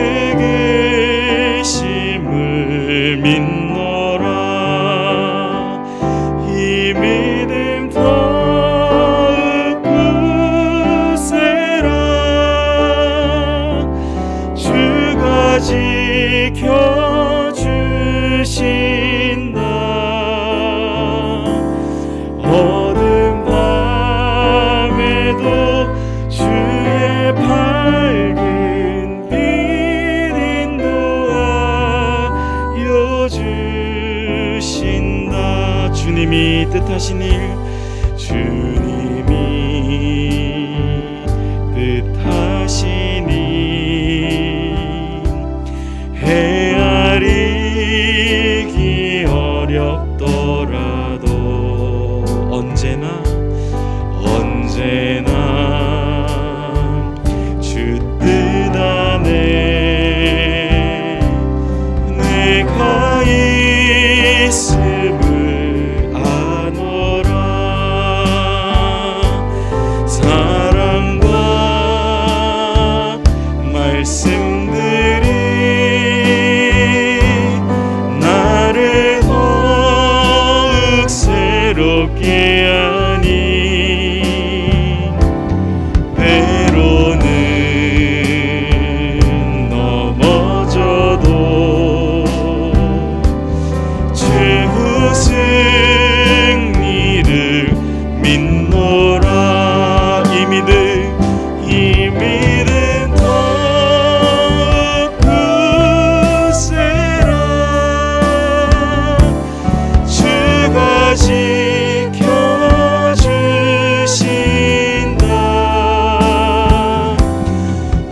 계심을 믿노라. 이 믿음 더욱 굳세라. 주가 지켜주신다. 어두운 밤에도 주의 밝은 빛 인도하여 주신다. 주님이 뜻하신 일, 주님이 뜻하신 일 헤아리기 어렵더라도 언제나 주 뜻 안에 내가 있음을 아노라. 사랑과 말씀들이 나를 더욱 새롭게 하니, 때로는 넘어져도 최후 승리를 믿노라. 이 믿음 더욱 굳세라. 주가 지켜주신다.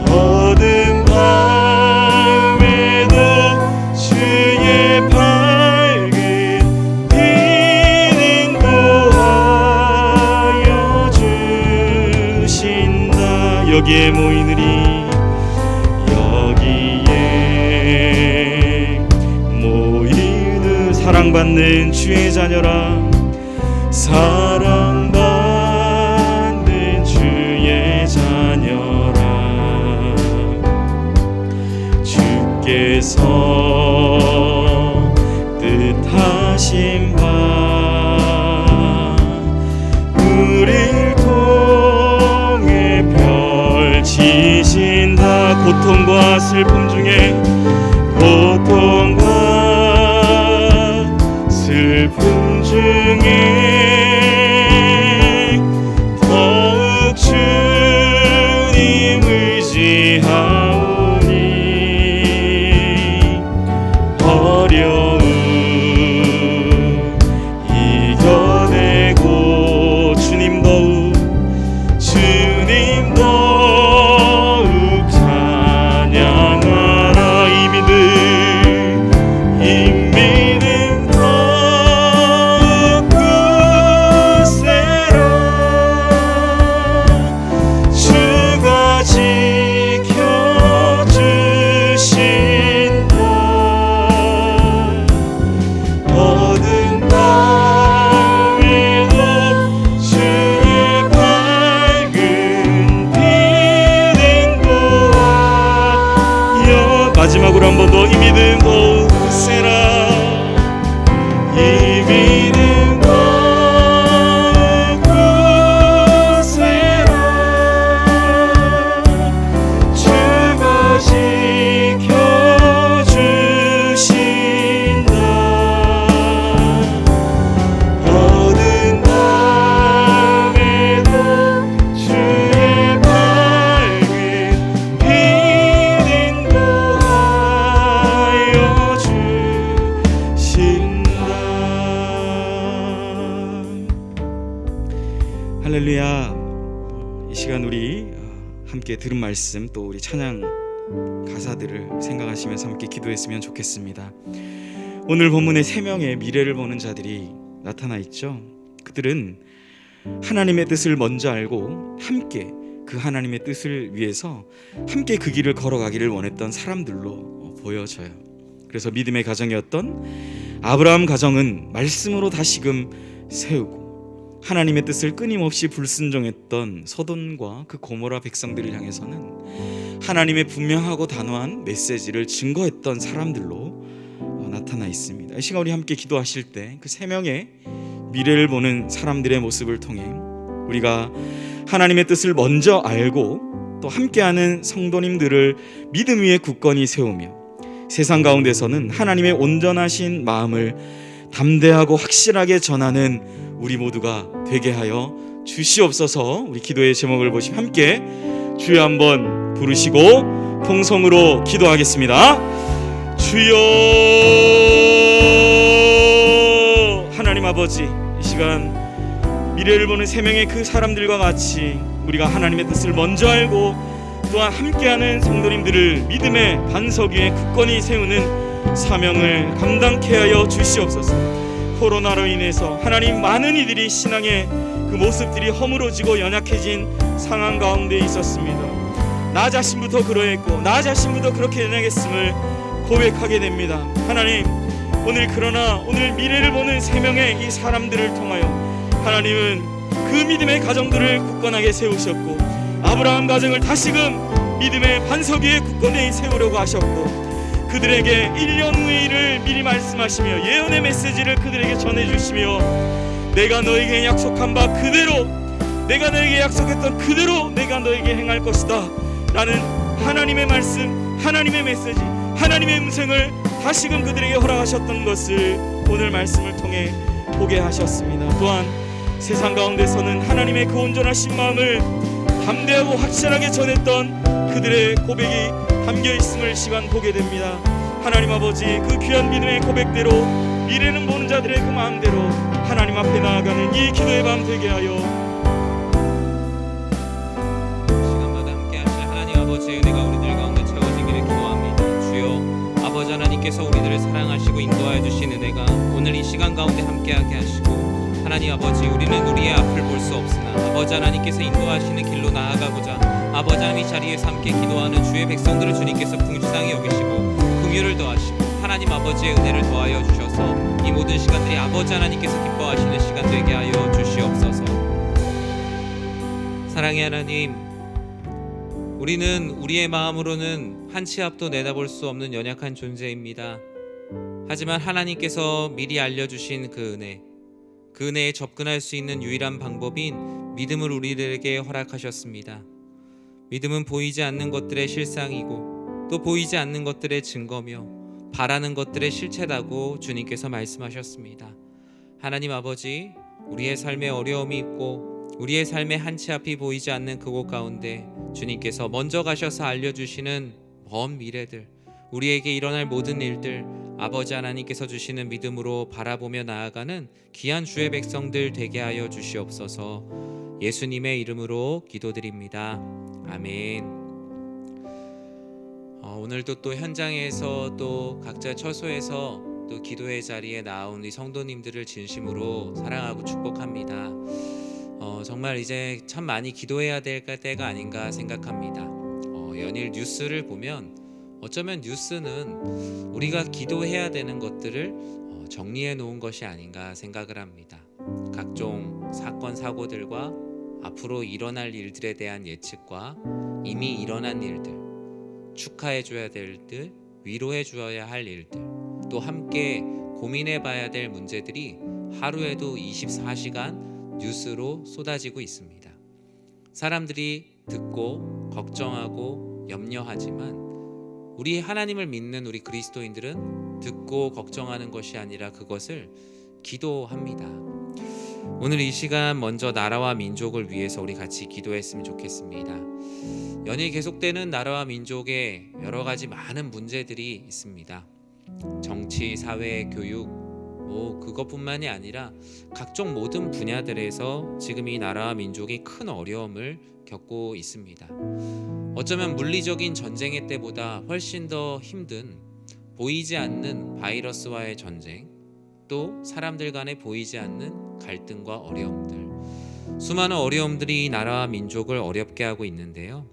어두운 밤에도 주의 밝은 빛 인도하여 주신다. 여기에 모이느니, 여기에 모이는 사랑받는 주의 자녀라. 사랑받는 주의 자녀라. 주께서 뜻하신 바 우릴 통해 펼치신다. 고통과 슬픔 중에, 고통과 슬픔 중에 더욱 주님 의지하오니, 어려움 이겨내고 주님 더욱 찬양하라. 할렐루야. 이 시간 우리 함께 들은 말씀 또 우리 찬양 가사들을 생각하시면서 함께 기도했으면 좋겠습니다. 오늘 본문에 3명의 미래를 보는 자들이 나타나 있죠. 그들은 하나님의 뜻을 먼저 알고 함께 그 하나님의 뜻을 위해서 함께 그 길을 걸어가기를 원했던 사람들로 보여져요. 그래서 믿음의 가정이었던 아브라함 가정은 말씀으로 다시금 세우고, 하나님의 뜻을 끊임없이 불순종했던 소돔과 그 고모라 백성들을 향해서는 하나님의 분명하고 단호한 메시지를 증거했던 사람들로 나타나 있습니다. 이 시간 우리 함께 기도하실 때 그 3명의 미래를 보는 사람들의 모습을 통해 우리가 하나님의 뜻을 먼저 알고 또 함께하는 성도님들을 믿음 위에 굳건히 세우며 세상 가운데서는 하나님의 온전하신 마음을 담대하고 확실하게 전하는 우리 모두가 되게 하여 주시옵소서. 우리 기도의 제목을 보시면 함께 주여 한번 부르시고 통성으로 기도하겠습니다. 주여. 하나님 아버지, 이 시간 미래를 보는 3명의 그 사람들과 같이 우리가 하나님의 뜻을 먼저 알고 또한 함께하는 성도님들을 믿음의 반석 위에 굳건히 세우는 사명을 감당케 하여 주시옵소서. 코로나로 인해서 하나님 많은 이들이 신앙의 그 모습들이 허물어지고 연약해진 상황 가운데 있었습니다. 나 자신부터 그러했고 나 자신부터 그렇게 연약했음을 고백하게 됩니다. 하나님, 그러나 오늘 미래를 보는 3명의 이 사람들을 통하여 하나님은 그 믿음의 가정들을 굳건하게 세우셨고 아브라함 가정을 다시금 믿음의 반석 위에 굳건히 세우려고 하셨고 그들에게 1년 후의 일을 미리 말씀하시며 예언의 메시지를 그들에게 전해주시며 내가 너에게 약속한 바 그대로, 내가 너에게 약속했던 그대로 내가 너에게 행할 것이다 라는 하나님의 말씀, 하나님의 메시지, 하나님의 음성을 다시금 그들에게 허락하셨던 것을 오늘 말씀을 통해 보게 하셨습니다. 또한 세상 가운데서는 하나님의 그 온전하신 마음을 담대하고 확실하게 전했던 그들의 고백이 담겨 있음을 시간 보게 됩니다. 하나님 아버지, 그 귀한 믿음의 고백대로 미래는 보는 자들의 그 마음대로 하나님 앞에 나아가는 이 기도의 밤 되게 하여 시간마다 함께 하실 하나님 아버지의 은혜가 우리들 가운데 채워지기를 기도합니다. 주여, 아버지 하나님께서 우리들을 사랑하시고 인도하여 주신 은혜가 오늘 이 시간 가운데 함께하게 하시고, 하나님 아버지, 우리는 우리의 앞을 볼 수 없으나 아버지 하나님께서 인도하시는 길로 나아가고자 아버지 하나님 이 자리에서 함께 기도하는 주의 백성들을 주님께서 풍성히 여기시고 긍휼을 더하시고 하나님 아버지의 은혜를 더하여 주셔서 이 모든 시간들이 아버지 하나님께서 기뻐하시는 시간 되게 하여 주시옵소서. 사랑의 하나님, 우리는 우리의 마음으로는 한 치 앞도 내다볼 수 없는 연약한 존재입니다. 하지만 하나님께서 미리 알려주신 그 은혜에 접근할 수 있는 유일한 방법인 믿음을 우리들에게 허락하셨습니다. 믿음은 보이지 않는 것들의 실상이고 또 보이지 않는 것들의 증거며 바라는 것들의 실체라고 주님께서 말씀하셨습니다. 하나님 아버지, 우리의 삶에 어려움이 있고 우리의 삶의 한 치 앞이 보이지 않는 그곳 가운데 주님께서 먼저 가셔서 알려주시는 먼 미래들, 우리에게 일어날 모든 일들 아버지 하나님께서 주시는 믿음으로 바라보며 나아가는 귀한 주의 백성들 되게 하여 주시옵소서. 예수님의 이름으로 기도드립니다. 아멘. 오늘도 또 현장에서 또 각자 처소에서 또 기도의 자리에 나온 우리 성도님들을 진심으로 사랑하고 축복합니다. 정말 이제 참 많이 기도해야 될 때가 아닌가 생각합니다. 연일 뉴스를 보면 어쩌면 뉴스는 우리가 기도해야 되는 것들을 정리해 놓은 것이 아닌가 생각을 합니다. 각종 사건 사고들과 앞으로 일어날 일들에 대한 예측과 이미 일어난 일들, 축하해 줘야 될 일들, 위로해 줘야 할 일들, 또 함께 고민해 봐야 될 문제들이 하루에도 24시간 뉴스로 쏟아지고 있습니다. 사람들이 듣고 걱정하고 염려하지만 우리 하나님을 믿는 우리 그리스도인들은 듣고 걱정하는 것이 아니라 그것을 기도합니다. 오늘 이 시간 먼저 나라와 민족을 위해서 우리 같이 기도했으면 좋겠습니다. 연일 계속되는 나라와 민족에 여러 가지 많은 문제들이 있습니다. 정치, 사회, 교육, 그것뿐만이 아니라 각종 모든 분야들에서 지금 이 나라와 민족이 큰 어려움을 겪고 있습니다. 어쩌면 물리적인 전쟁의 때보다 훨씬 더 힘든 보이지 않는 바이러스와의 전쟁, 또 사람들 간에 보이지 않는 갈등과 어려움들, 수많은 어려움들이 이 나라와 민족을 어렵게 하고 있는데요.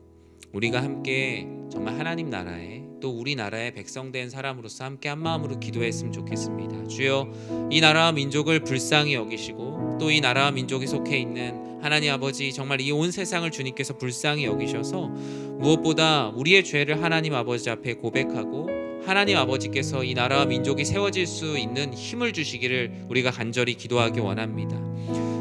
우리가 함께 정말 하나님 나라에, 또 우리나라의 백성된 사람으로서 함께 한 마음으로 기도했으면 좋겠습니다. 주여, 이 나라와 민족을 불쌍히 여기시고 또 이 나라와 민족에 속해 있는 하나님 아버지, 정말 이 온 세상을 주님께서 불쌍히 여기셔서 무엇보다 우리의 죄를 하나님 아버지 앞에 고백하고 하나님 아버지께서 이 나라와 민족이 세워질 수 있는 힘을 주시기를 우리가 간절히 기도하기 원합니다.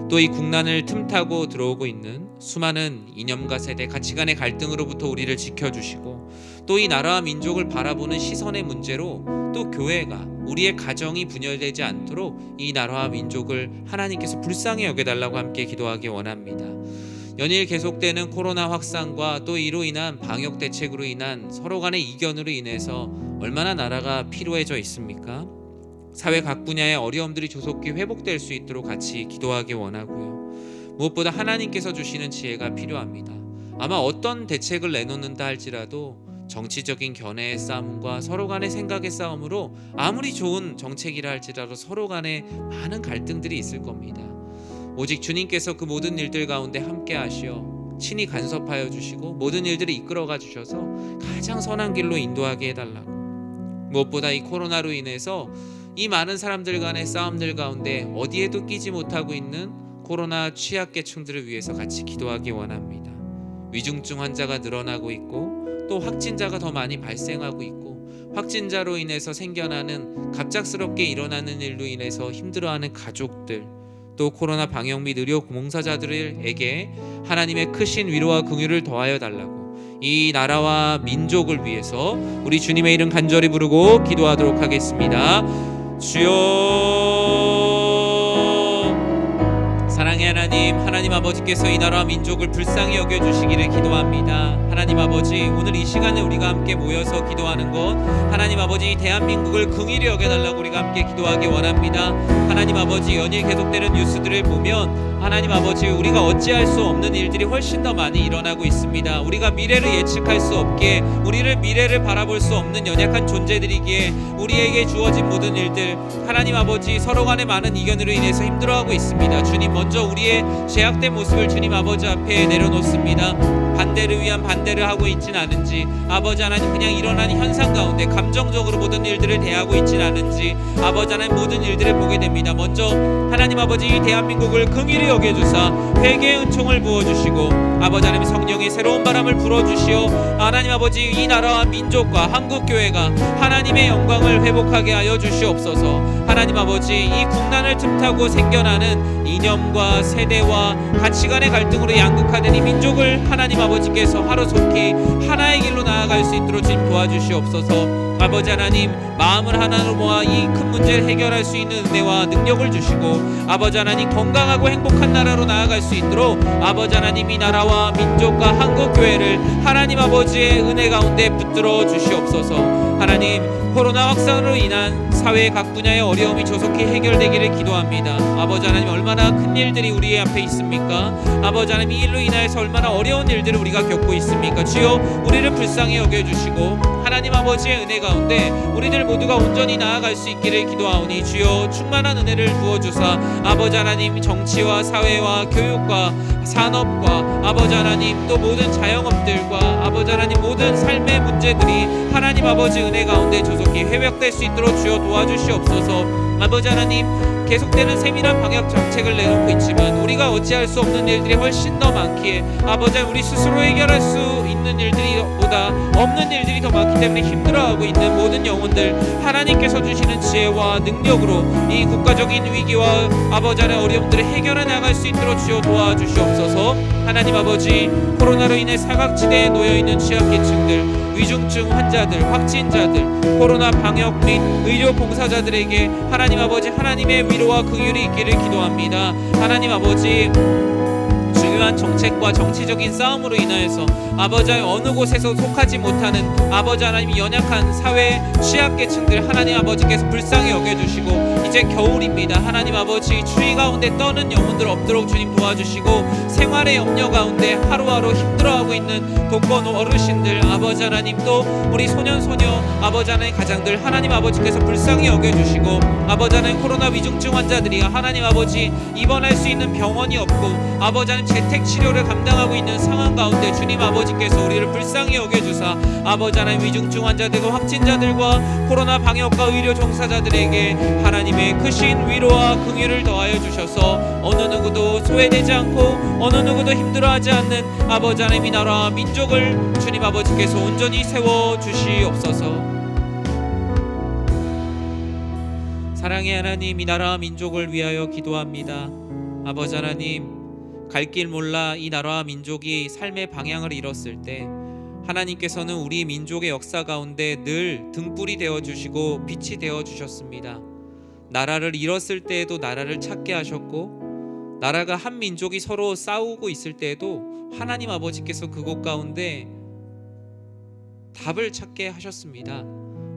또 이 국난을 틈타고 들어오고 있는 수많은 이념과 세대, 가치관의 갈등으로부터 우리를 지켜주시고, 또 이 나라와 민족을 바라보는 시선의 문제로 또 교회가, 우리의 가정이 분열되지 않도록 이 나라와 민족을 하나님께서 불쌍히 여겨달라고 함께 기도하기 원합니다. 연일 계속되는 코로나 확산과 또 이로 인한 방역 대책으로 인한 서로 간의 이견으로 인해서 얼마나 나라가 피로해져 있습니까? 사회 각 분야의 어려움들이 조속히 회복될 수 있도록 같이 기도하기 원하고요. 무엇보다 하나님께서 주시는 지혜가 필요합니다. 아마 어떤 대책을 내놓는다 할지라도 정치적인 견해의 싸움과 서로 간의 생각의 싸움으로 아무리 좋은 정책이라 할지라도 서로 간에 많은 갈등들이 있을 겁니다. 오직 주님께서 그 모든 일들 가운데 함께 하시어 친히 간섭하여 주시고 모든 일들을 이끌어가 주셔서 가장 선한 길로 인도하게 해달라고, 무엇보다 이 코로나로 인해서 이 많은 사람들 간의 싸움들 가운데 어디에도 끼지 못하고 있는 코로나 취약계층들을 위해서 같이 기도하기 원합니다. 위중증 환자가 늘어나고 있고 또 확진자가 더 많이 발생하고 있고, 확진자로 인해서 생겨나는 갑작스럽게 일어나는 일로 인해서 힘들어하는 가족들, 또 코로나 방역 및 의료 봉사자들에게 하나님의 크신 위로와 긍휼을 더하여 달라고, 이 나라와 민족을 위해서 우리 주님의 이름 간절히 부르고 기도하도록 하겠습니다. 주여, 사랑의 하나님, 하나님 아버지께서 이 나라와 민족을 불쌍히 여겨주시기를 기도합니다. 하나님 아버지, 오늘 이 시간에 우리가 함께 모여서 기도하는 것, 하나님 아버지 대한민국을 긍휼히 여겨달라고 우리가 함께 기도하기 원합니다. 하나님 아버지, 연일 계속되는 뉴스들을 보면 하나님 아버지, 우리가 어찌할 수 없는 일들이 훨씬 더 많이 일어나고 있습니다. 우리가 미래를 예측할 수 없기에, 우리를 미래를 바라볼 수 없는 연약한 존재들이기에 우리에게 주어진 모든 일들, 하나님 아버지 서로 간의 많은 이견으로 인해서 힘들어하고 있습니다. 주님, 먼저 우리의 죄악된 모습을 주님 아버지 앞에 내려놓습니다. 반대를 위한 반대를 하고 있진 않은지, 아버지 하나님 그냥 일어나는 현상 가운데 감정적으로 모든 일들을 대하고 있진 않은지, 아버지 하나님 모든 일들을 보게 됩니다. 먼저 하나님 아버지 이 대한민국을 긍휼히 여겨주사 회개의 은총을 부어주시고, 아버지 하나님 성령의 새로운 바람을 불어주시오. 하나님 아버지 이 나라와 민족과 한국교회가 하나님의 영광을 회복하게 하여 주시옵소서. 하나님 아버지, 이 국난을 틈타고 생겨나는 이념과 세대와 가치관의 갈등으로 양극화된 이 민족을 하나님 아버지께서 하루속히 하나의 길로 나아갈 수 있도록 주님 도와주시옵소서. 아버지 하나님, 마음을 하나로 모아 이 큰 문제를 해결할 수 있는 은혜와 능력을 주시고, 아버지 하나님 건강하고 행복한 나라로 나아갈 수 있도록 아버지 하나님 이 나라와 민족과 한국교회를 하나님 아버지의 은혜 가운데 붙들어 주시옵소서. 하나님, 코로나 확산으로 인한 사회 각 분야의 어려움이 조속히 해결되기를 기도합니다. 아버지 하나님, 얼마나 큰 일들이 우리 앞에 있습니까? 아버지 하나님, 이 일로 인하여서 얼마나 어려운 일들을 우리가 겪고 있습니까? 주여, 우리를 불쌍히 여겨주시고 하나님 아버지의 은혜 가운데 우리들 모두가 온전히 나아갈 수 있기를 기도하오니, 주여 충만한 은혜를 부어주사 아버지 하나님 정치와 사회와 교육과 산업과 아버지 하나님 또 모든 자영업들과 아버지 하나님 모든 삶의 문제들이 하나님 아버지 은혜 가운데 조속히 회복될 수 있도록 주여 도와주시옵소서. 아버지 하나님, 계속되는 세밀한 방역 정책을 내놓고 있지만 우리가 어찌할 수 없는 일들이 훨씬 더 많기에, 아버지 우리 스스로 해결할 수 있는 일들보다 없는 일들이 더 많기 때문에 힘들어하고 있는 모든 영혼들, 하나님께서 주시는 지혜와 능력으로 이 국가적인 위기와 아버지 하나님 어려움들을 해결해 나갈 수 있도록 주여 도와주시옵소서. 하나님 아버지, 코로나로 인해 사각지대에 놓여있는 취약계층들, 위중증 환자들, 확진자들, 코로나 방역 및 의료 봉사자들에게 하나님 아버지 하나님의 위로와 긍휼이 있기를 기도합니다. 하나님 아버지, 주여 교묘한 정책과 정치적인 싸움으로 인하여서 아버지 어느 곳에서 속하지 못하는 아버지 하나님 연약한 사회 취약계층들 하나님 아버지께서 불쌍히 여겨주시고 이제 겨울입니다. 하나님 아버지 추위 가운데 떠는 영혼들 없도록 주님 도와주시고 생활의 염려 가운데 하루하루 힘들어하고 있는 독거 어르신들 아버지 하나님 또 우리 소년소녀 아버지 하나님 가장들 하나님 아버지께서 불쌍히 여겨주시고 아버지 하나님 코로나 위중증 환자들이 하나님 아버지 입원할 수 있는 병원이 없고 아버지 하나님 재택치료를 감당하고 있는 상황 가운데 주님 아버지께서 우리를 불쌍히 여겨주사 아버지 하나님 위중증 환자들과 확진자들과 코로나 방역과 의료 종사자들에게 하나님의 크신 위로와 긍휼을 더하여 주셔서 어느 누구도 소외되지 않고 어느 누구도 힘들어하지 않는 아버지 하나님의 나라와 민족을 주님 아버지께서 온전히 세워주시옵소서. 사랑의 하나님 이 나라와 민족을 위하여 기도합니다. 아버지 하나님 갈 길 몰라 이 나라와 민족이 삶의 방향을 잃었을 때 하나님께서는 우리 민족의 역사 가운데 늘 등불이 되어주시고 빛이 되어주셨습니다. 나라를 잃었을 때에도 나라를 찾게 하셨고 나라가 한 민족이 서로 싸우고 있을 때에도 하나님 아버지께서 그곳 가운데 답을 찾게 하셨습니다.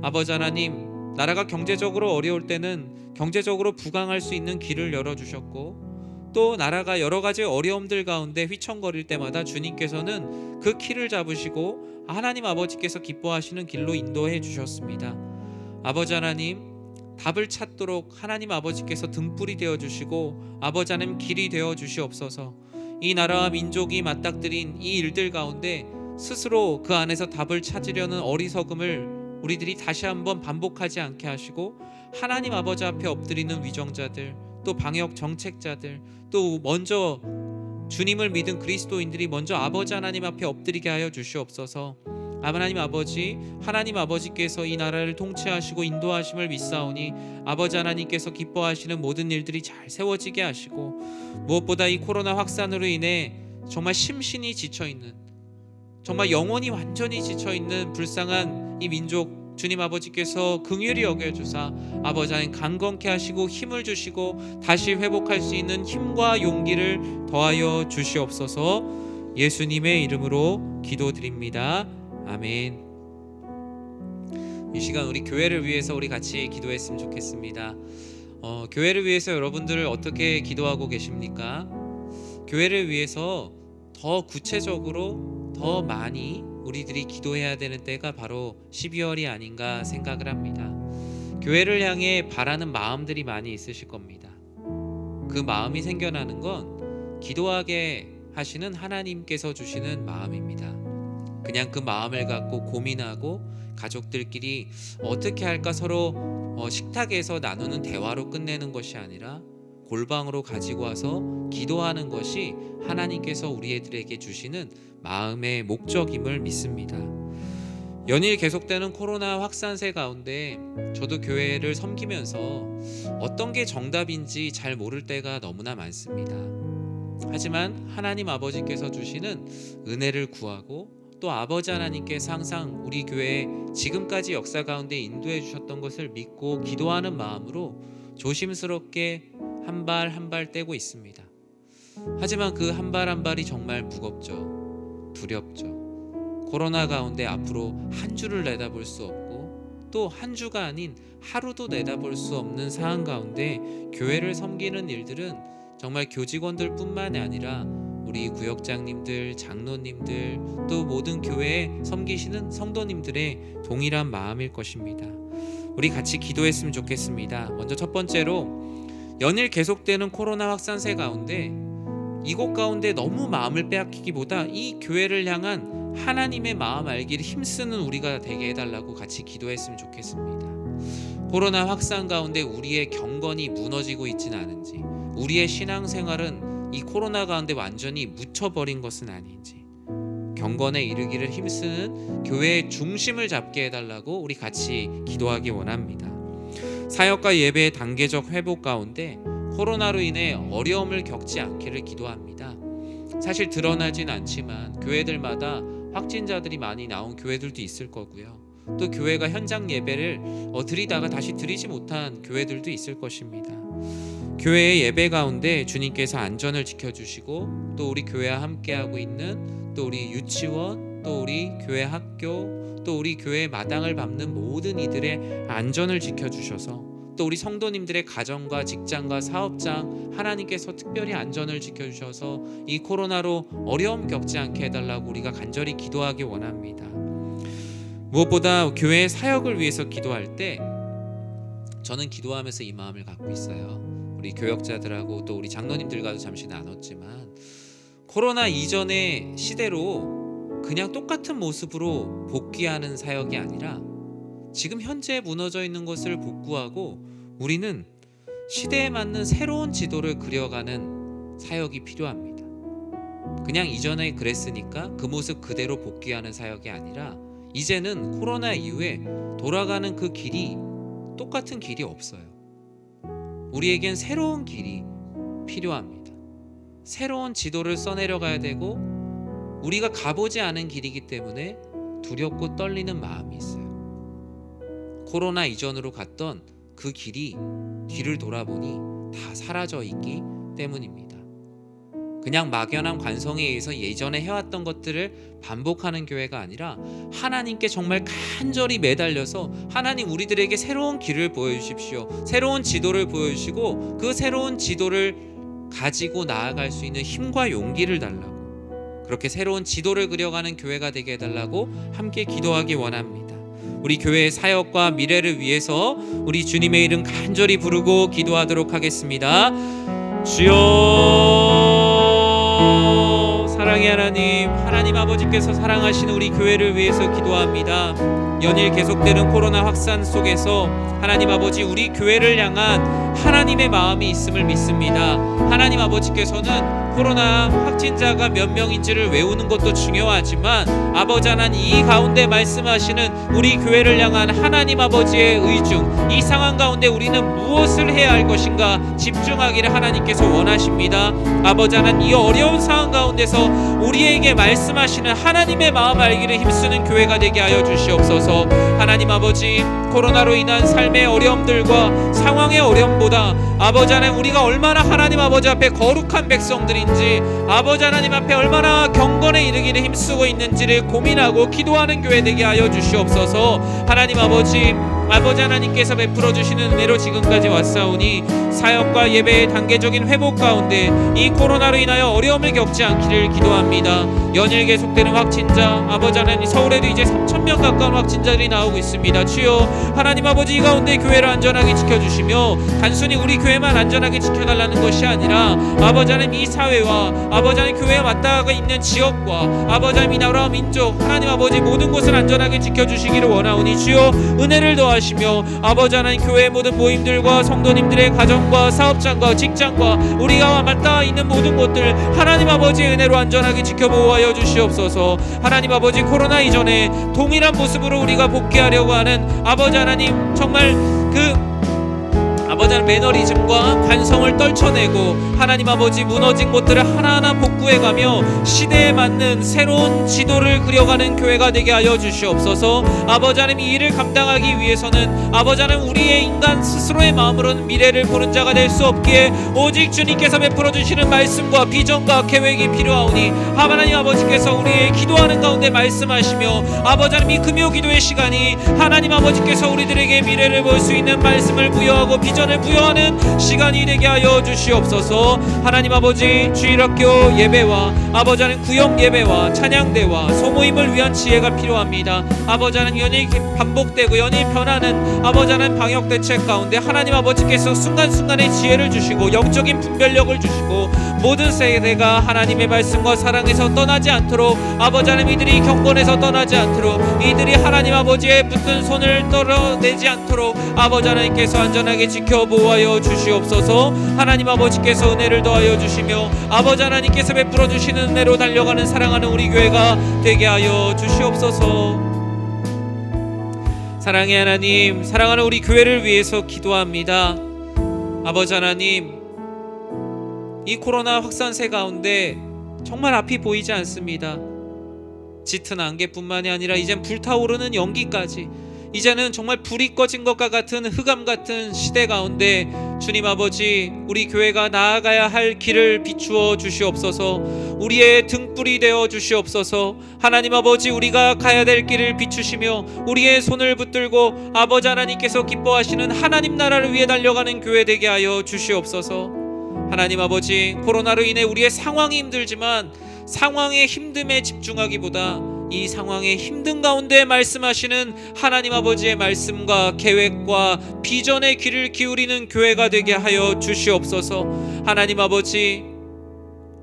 아버지 하나님 나라가 경제적으로 어려울 때는 경제적으로 부강할 수 있는 길을 열어주셨고 또 나라가 여러 가지 어려움들 가운데 휘청거릴 때마다 주님께서는 그 키를 잡으시고 하나님 아버지께서 기뻐하시는 길로 인도해 주셨습니다. 아버지 하나님 답을 찾도록 하나님 아버지께서 등불이 되어주시고 아버지 하나님 길이 되어주시옵소서. 이 나라와 민족이 맞닥뜨린 이 일들 가운데 스스로 그 안에서 답을 찾으려는 어리석음을 우리들이 다시 한번 반복하지 않게 하시고 하나님 아버지 앞에 엎드리는 위정자들 또 방역 정책자들 또 먼저 주님을 믿은 그리스도인들이 먼저 아버지 하나님 앞에 엎드리게 하여 주시옵소서. 하나님 아버지 하나님 아버지께서 이 나라를 통치하시고 인도하심을 믿사오니 아버지 하나님께서 기뻐하시는 모든 일들이 잘 세워지게 하시고 무엇보다 이 코로나 확산으로 인해 정말 심신이 지쳐있는 정말 영혼이 완전히 지쳐있는 불쌍한 이 민족 주님 아버지께서 긍휼히 여겨주사 아버지 하나님 강건케 하시고 힘을 주시고 다시 회복할 수 있는 힘과 용기를 더하여 주시옵소서. 예수님의 이름으로 기도드립니다. 아멘. 이 시간 우리 교회를 위해서 우리 같이 기도했으면 좋겠습니다. 교회를 위해서 여러분들 어떻게 기도하고 계십니까? 교회를 위해서 더 구체적으로 더 많이 우리들이 기도해야 되는 때가 바로 12월이 아닌가 생각을 합니다. 교회를 향해 바라는 마음들이 많이 있으실 겁니다. 그 마음이 생겨나는 건 기도하게 하시는 하나님께서 주시는 마음입니다. 그냥 그 마음을 갖고 고민하고 가족들끼리 어떻게 할까 서로 식탁에서 나누는 대화로 끝내는 것이 아니라 골방으로 가지고 와서 기도하는 것이 하나님께서 우리들에게 주시는 마음의 목적임을 믿습니다. 연일 계속되는 코로나 확산세 가운데 저도 교회를 섬기면서 어떤 게 정답인지 잘 모를 때가 너무나 많습니다. 하지만 하나님 아버지께서 주시는 은혜를 구하고 또 아버지 하나님께서 항상 우리 교회에 지금까지 역사 가운데 인도해 주셨던 것을 믿고 기도하는 마음으로 조심스럽게 한 발 한 발 떼고 있습니다. 하지만 그 한 발 한 발이 정말 무겁죠. 두렵죠. 코로나 가운데 앞으로 한 주를 내다볼 수 없고 또 한 주가 아닌 하루도 내다볼 수 없는 상황 가운데 교회를 섬기는 일들은 정말 교직원들 뿐만이 아니라 우리 구역장님들, 장로님들 또 모든 교회에 섬기시는 성도님들의 동일한 마음일 것입니다. 우리 같이 기도했으면 좋겠습니다. 먼저 첫 번째로 연일 계속되는 코로나 확산세 가운데 이곳 가운데 너무 마음을 빼앗기기보다 이 교회를 향한 하나님의 마음 알기를 힘쓰는 우리가 되게 해달라고 같이 기도했으면 좋겠습니다. 코로나 확산 가운데 우리의 경건이 무너지고 있지는 않은지 우리의 신앙생활은 이 코로나 가운데 완전히 묻혀버린 것은 아닌지 경건에 이르기를 힘쓰는 교회의 중심을 잡게 해달라고 우리 같이 기도하기 원합니다. 사역과 예배의 단계적 회복 가운데 코로나로 인해 어려움을 겪지 않기를 기도합니다. 사실 드러나진 않지만 교회들마다 확진자들이 많이 나온 교회들도 있을 거고요. 또 교회가 현장 예배를 드리다가 다시 드리지 못한 교회들도 있을 것입니다. 교회의 예배 가운데 주님께서 안전을 지켜주시고 또 우리 교회와 함께하고 있는 또 우리 유치원 또 우리 교회 학교 또 우리 교회 마당을 밟는 모든 이들의 안전을 지켜주셔서 또 우리 성도님들의 가정과 직장과 사업장 하나님께서 특별히 안전을 지켜주셔서 이 코로나로 어려움 겪지 않게 해달라고 우리가 간절히 기도하기 원합니다. 무엇보다 교회의 사역을 위해서 기도할 때 저는 기도하면서 이 마음을 갖고 있어요. 우리 교역자들하고 또 우리 장로님들과도 잠시 나눴지만 코로나 이전의 시대로 그냥 똑같은 모습으로 복귀하는 사역이 아니라 지금 현재 무너져 있는 것을 복구하고 우리는 시대에 맞는 새로운 지도를 그려가는 사역이 필요합니다. 그냥 이전에 그랬으니까 그 모습 그대로 복귀하는 사역이 아니라 이제는 코로나 이후에 돌아가는 그 길이 똑같은 길이 없어요. 우리에겐 새로운 길이 필요합니다. 새로운 지도를 써내려가야 되고 우리가 가보지 않은 길이기 때문에 두렵고 떨리는 마음이 있어요. 코로나 이전으로 갔던 그 길이 뒤를 돌아보니 다 사라져 있기 때문입니다. 그냥 막연한 관성에 의해서 예전에 해왔던 것들을 반복하는 교회가 아니라 하나님께 정말 간절히 매달려서 하나님 우리들에게 새로운 길을 보여주십시오. 새로운 지도를 보여주시고 그 새로운 지도를 가지고 나아갈 수 있는 힘과 용기를 달라고 그렇게 새로운 지도를 그려가는 교회가 되게 해달라고 함께 기도하기 원합니다. 우리 교회의 사역과 미래를 위해서 우리 주님의 이름 간절히 부르고 기도하도록 하겠습니다. 주여 사랑의 하나님 아버지께서 사랑하시는 우리 교회를 위해서 기도합니다. 연일 계속되는 코로나 확산 속에서 하나님 아버지 우리 교회를 향한 하나님의 마음이 있음을 믿습니다. 하나님 아버지께서는 코로나 확진자가 몇 명인지를 외우는 것도 중요하지만 아버지 하나님 이 가운데 말씀하시는 우리 교회를 향한 하나님 아버지의 의중 이 상황 가운데 우리는 무엇을 해야 할 것인가 집중하기를 하나님께서 원하십니다. 아버지 하나님 이 어려운 상황 가운데서 우리에게 말씀하시는 하나님의 마음 알기를 힘쓰는 교회가 되게 하여 주시옵소서. 하나님 아버지 코로나로 인한 삶의 어려움들과 상황의 어려움보다 아버지 하나님 우리가 얼마나 하나님 아버지 앞에 거룩한 백성들인지 아버지 하나님 앞에 얼마나 경건에 이르기를 힘쓰고 있는지를 고민하고 기도하는 교회 되게 하여 주시옵소서. 하나님 아버지 하나님께서 베풀어 주시는 은혜로 지금까지 왔사오니 사역과 예배의 단계적인 회복 가운데 이 코로나로 인하여 어려움을 겪지 않기를 기도합니다. 연일 계속되는 확진자 아버지 하나님 서울에도 이제 3,000명 가까운 확진자들이 나오고 있습니다. 주여 하나님 아버지 이 가운데 교회를 안전하게 지켜주시며 단순히 우리 교회만 안전하게 지켜달라는 것이 아니라 아버지 하나님 이 사회와 아버지 하나님 교회에 맞닿아 있는 지역과 아버지 하나님 이 나라 민족 하나님 아버지 모든 곳을 안전하게 지켜주시기를 원하오니 주여 은혜를 더하시며 아버지 하나님 교회의 모든 모임들과 성도님들의 가정과 사업장과 직장과 우리가 맞닿아 있는 모든 곳들 하나님 아버지의 은혜로 안전하게 지켜보호하여 주시옵소서. 하나님 아버지 코로나 이전에 동일한 모습으로 우리가 복귀하려고 하는 아버지 하나님 정말 아버지 하나님 매너리즘과 관성을 떨쳐내고 하나님 아버지 무너진 곳들을 하나하나 복구해가며 시대에 맞는 새로운 지도를 그려가는 교회가 되게 하여 주시옵소서. 아버지 하나님 이 일을 감당하기 위해서는 아버지 하나님 우리의 인간 스스로의 마음으로는 미래를 보는 자가 될 수 없기에 오직 주님께서 베풀어 주시는 말씀과 비전과 계획이 필요하오니 하나님 아버지께서 우리의 기도하는 가운데 말씀하시며 아버지 하나님 이 금요 기도의 시간이 하나님 아버지께서 우리들에게 미래를 볼 수 있는 말씀을 부여하고 비전을 부여하는 시간이 되게 하여 주시옵소서. 하나님 아버지 주일학교 예배와 아버지 하나님 구역 예배와 찬양대와 소모임을 위한 지혜가 필요합니다. 아버지 하나님 연일 반복되고 연일 변하는 아버지 하나님 방역 대책 가운데 하나님 아버지께서 순간순간의 지혜를 주시고 영적인 분별력을 주시고 모든 세대가 하나님의 말씀과 사랑에서 떠나지 않도록 아버지 하나님 이들이 경건에서 떠나지 않도록 이들이 하나님 아버지의 붙든 손을 떨어내지 않도록 아버지 하나님께서 안전하게 지켜보호하여 주시옵소서. 하나님 아버지께서 은혜를 더하여 주시며 아버지 하나님께서 베풀어 주시는 은혜로 달려가는 사랑하는 우리 교회가 되게 하여 주시옵소서. 사랑의 하나님 사랑하는 우리 교회를 위해서 기도합니다. 아버지 하나님 이 코로나 확산세 가운데 정말 앞이 보이지 않습니다. 짙은 안개뿐만이 아니라 이젠 불타오르는 연기까지 이제는 정말 불이 꺼진 것과 같은 흑암 같은 시대 가운데 주님 아버지, 우리 교회가 나아가야 할 길을 비추어 주시옵소서. 우리의 등불이 되어 주시옵소서. 하나님 아버지, 우리가 가야 될 길을 비추시며 우리의 손을 붙들고 아버지 하나님께서 기뻐하시는 하나님 나라를 위해 달려가는 교회 되게 하여 주시옵소서. 하나님 아버지, 코로나로 인해 우리의 상황이 힘들지만 상황의 힘듦에 집중하기보다 이 상황의 힘든 가운데 말씀하시는 하나님 아버지의 말씀과 계획과 비전의 귀를 기울이는 교회가 되게 하여 주시옵소서. 하나님 아버지,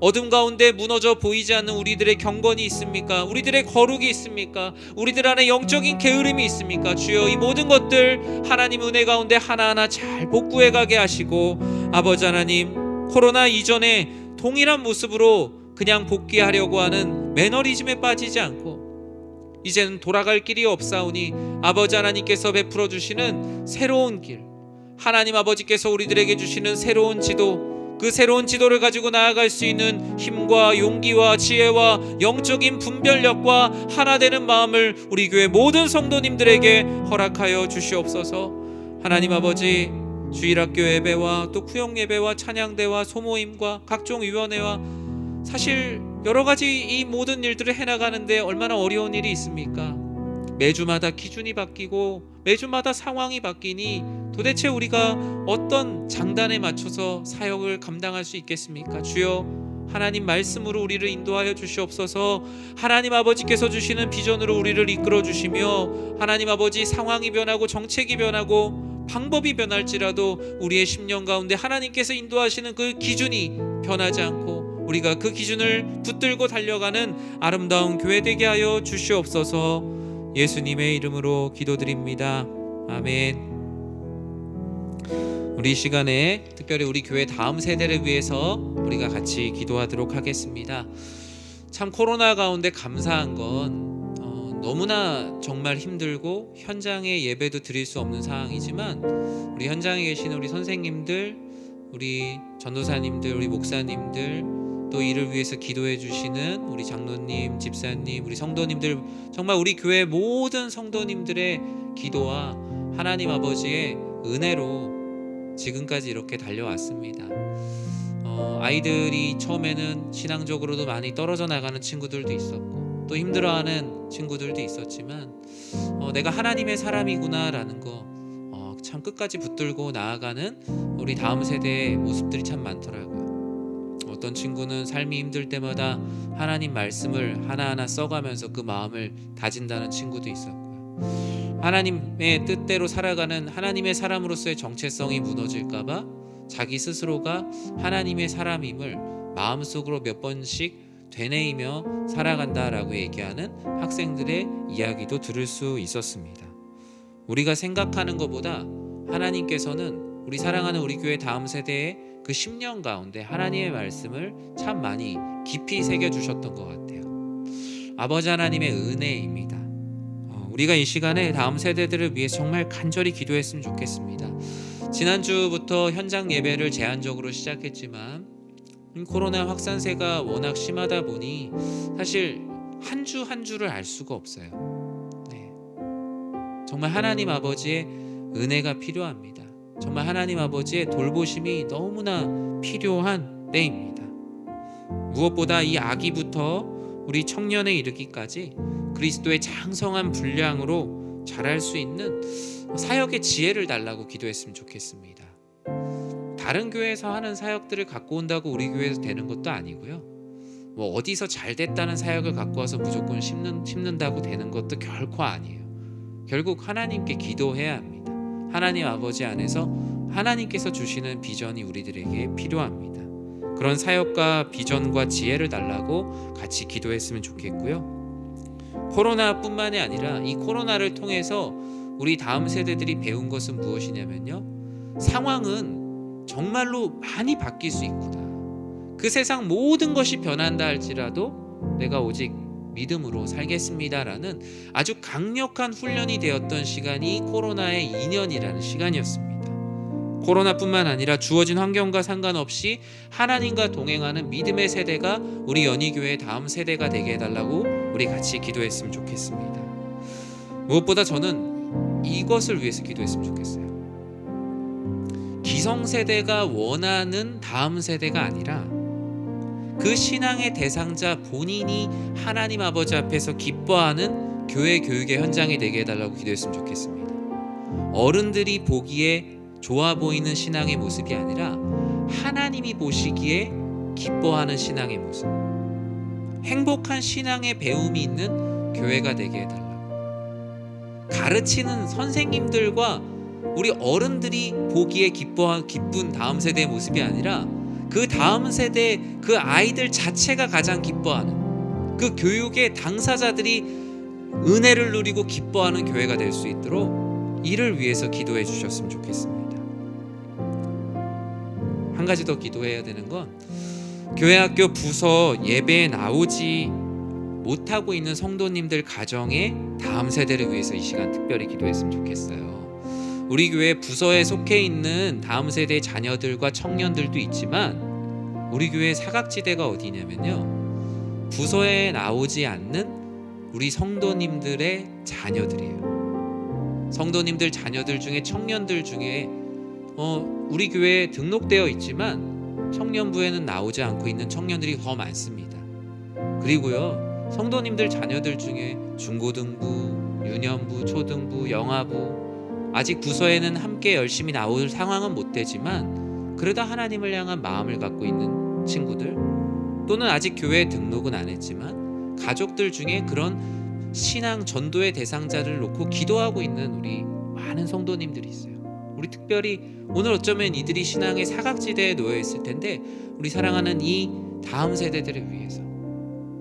어둠 가운데 무너져 보이지 않는 우리들의 경건이 있습니까? 우리들의 거룩이 있습니까? 우리들 안에 영적인 게으름이 있습니까? 주여, 이 모든 것들 하나님 은혜 가운데 하나하나 잘 복구해 가게 하시고, 아버지 하나님, 코로나 이전에 동일한 모습으로 그냥 복귀하려고 하는 매너리즘에 빠지지 않고 이제는 돌아갈 길이 없사오니 아버지 하나님께서 베풀어 주시는 새로운 길, 하나님 아버지께서 우리들에게 주시는 새로운 지도, 그 새로운 지도를 가지고 나아갈 수 있는 힘과 용기와 지혜와 영적인 분별력과 하나 되는 마음을 우리 교회 모든 성도님들에게 허락하여 주시옵소서. 하나님 아버지, 주일학교 예배와 또 구역 예배와 찬양대와 소모임과 각종 위원회와 사실 여러 가지 이 모든 일들을 해나가는데 얼마나 어려운 일이 있습니까? 매주마다 기준이 바뀌고 매주마다 상황이 바뀌니 도대체 우리가 어떤 장단에 맞춰서 사역을 감당할 수 있겠습니까? 주여, 하나님 말씀으로 우리를 인도하여 주시옵소서. 하나님 아버지께서 주시는 비전으로 우리를 이끌어 주시며, 하나님 아버지, 상황이 변하고 정책이 변하고 방법이 변할지라도 우리의 심령 가운데 하나님께서 인도하시는 그 기준이 변하지 않고 우리가 그 기준을 붙들고 달려가는 아름다운 교회 되게 하여 주시옵소서. 예수님의 이름으로 기도드립니다. 아멘. 우리 시간에 특별히 우리 교회 다음 세대를 위해서 우리가 같이 기도하도록 하겠습니다. 참 코로나 가운데 감사한 건 너무나 정말 힘들고 현장에 예배도 드릴 수 없는 상황이지만 우리 현장에 계신 우리 선생님들, 우리 전도사님들, 우리 목사님들, 또 이를 위해서 기도해 주시는 우리 장로님, 집사님, 우리 성도님들, 정말 우리 교회 모든 성도님들의 기도와 하나님 아버지의 은혜로 지금까지 이렇게 달려왔습니다. 아이들이 처음에는 신앙적으로도 많이 떨어져 나가는 친구들도 있었고 또 힘들어하는 친구들도 있었지만 내가 하나님의 사람이구나라는 거 참 끝까지 붙들고 나아가는 우리 다음 세대의 모습들이 참 많더라고요. 어떤 친구는 삶이 힘들 때마다 하나님 말씀을 하나하나 써가면서 그 마음을 다진다는 친구도 있었고요. 하나님의 뜻대로 살아가는 하나님의 사람으로서의 정체성이 무너질까봐 자기 스스로가 하나님의 사람임을 마음속으로 몇 번씩 되뇌이며 살아간다라고 얘기하는 학생들의 이야기도 들을 수 있었습니다. 우리가 생각하는 것보다 하나님께서는 우리 사랑하는 우리 교회 다음 세대의 그 10년 가운데 하나님의 말씀을 참 많이 깊이 새겨주셨던 것 같아요. 아버지 하나님의 은혜입니다. 우리가 이 시간에 다음 세대들을 위해 정말 간절히 기도했으면 좋겠습니다. 지난주부터 현장 예배를 제한적으로 시작했지만 코로나 확산세가 워낙 심하다 보니 사실 한 주 한 주를 알 수가 없어요. 정말 하나님 아버지의 은혜가 필요합니다. 정말 하나님 아버지의 돌보심이 너무나 필요한 때입니다. 무엇보다 이 아기부터 우리 청년에 이르기까지 그리스도의 장성한 분량으로 자랄 수 있는 사역의 지혜를 달라고 기도했으면 좋겠습니다. 다른 교회에서 하는 사역들을 갖고 온다고 우리 교회에서 되는 것도 아니고요. 뭐 어디서 잘 됐다는 사역을 갖고 와서 무조건 심는다고 되는 것도 결코 아니에요. 결국 하나님께 기도해야 합니다. 하나님 아버지 안에서 하나님께서 주시는 비전이 우리들에게 필요합니다. 그런 사역과 비전과 지혜를 달라고 같이 기도했으면 좋겠고요. 코로나뿐만이 아니라 이 코로나를 통해서 우리 다음 세대들이 배운 것은 무엇이냐면요, 상황은 정말로 많이 바뀔 수 있구나. 그 세상 모든 것이 변한다 할지라도 내가 오직 믿음으로 살겠습니다라는 아주 강력한 훈련이 되었던 시간이 코로나의 2년이라는 시간이었습니다. 코로나뿐만 아니라 주어진 환경과 상관없이 하나님과 동행하는 믿음의 세대가 우리 연희교회의 다음 세대가 되게 해달라고 우리 같이 기도했으면 좋겠습니다. 무엇보다 저는 이것을 위해서 기도했으면 좋겠어요. 기성세대가 원하는 다음 세대가 아니라 그 신앙의 대상자 본인이 하나님 아버지 앞에서 기뻐하는 교회 교육의 현장이 되게 해달라고 기도했으면 좋겠습니다. 어른들이 보기에 좋아 보이는 신앙의 모습이 아니라 하나님이 보시기에 기뻐하는 신앙의 모습, 행복한 신앙의 배움이 있는 교회가 되게 해달라고. 가르치는 선생님들과 우리 어른들이 보기에 기쁜 다음 세대의 모습이 아니라 그 다음 세대 그 아이들 자체가 가장 기뻐하는, 그 교육의 당사자들이 은혜를 누리고 기뻐하는 교회가 될 수 있도록 이를 위해서 기도해 주셨으면 좋겠습니다. 한 가지 더 기도해야 되는 건 교회학교 부서 예배에 나오지 못하고 있는 성도님들 가정의 다음 세대를 위해서 이 시간 특별히 기도했으면 좋겠어요. 우리 교회 부서에 속해 있는 다음 세대의 자녀들과 청년들도 있지만 우리 교회 사각지대가 어디냐면요, 부서에 나오지 않는 우리 성도님들의 자녀들이에요. 성도님들 자녀들 중에, 청년들 중에 우리 교회에 등록되어 있지만 청년부에는 나오지 않고 있는 청년들이 더 많습니다. 그리고요, 성도님들 자녀들 중에 중고등부, 유년부, 초등부, 영아부, 아직 부서에는 함께 열심히 나올 상황은 못 되지만 그래도 하나님을 향한 마음을 갖고 있는 친구들, 또는 아직 교회에 등록은 안 했지만 가족들 중에 그런 신앙 전도의 대상자를 놓고 기도하고 있는 우리 많은 성도님들이 있어요. 우리 특별히 오늘 어쩌면 이들이 신앙의 사각지대에 놓여 있을 텐데 우리 사랑하는 이 다음 세대들을 위해서,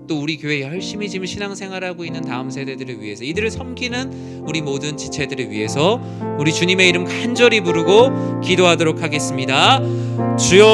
또 우리 교회에 열심히 지금 신앙생활하고 있는 다음 세대들을 위해서, 이들을 섬기는 우리 모든 지체들을 위해서 우리 주님의 이름 간절히 부르고 기도하도록 하겠습니다. 주여,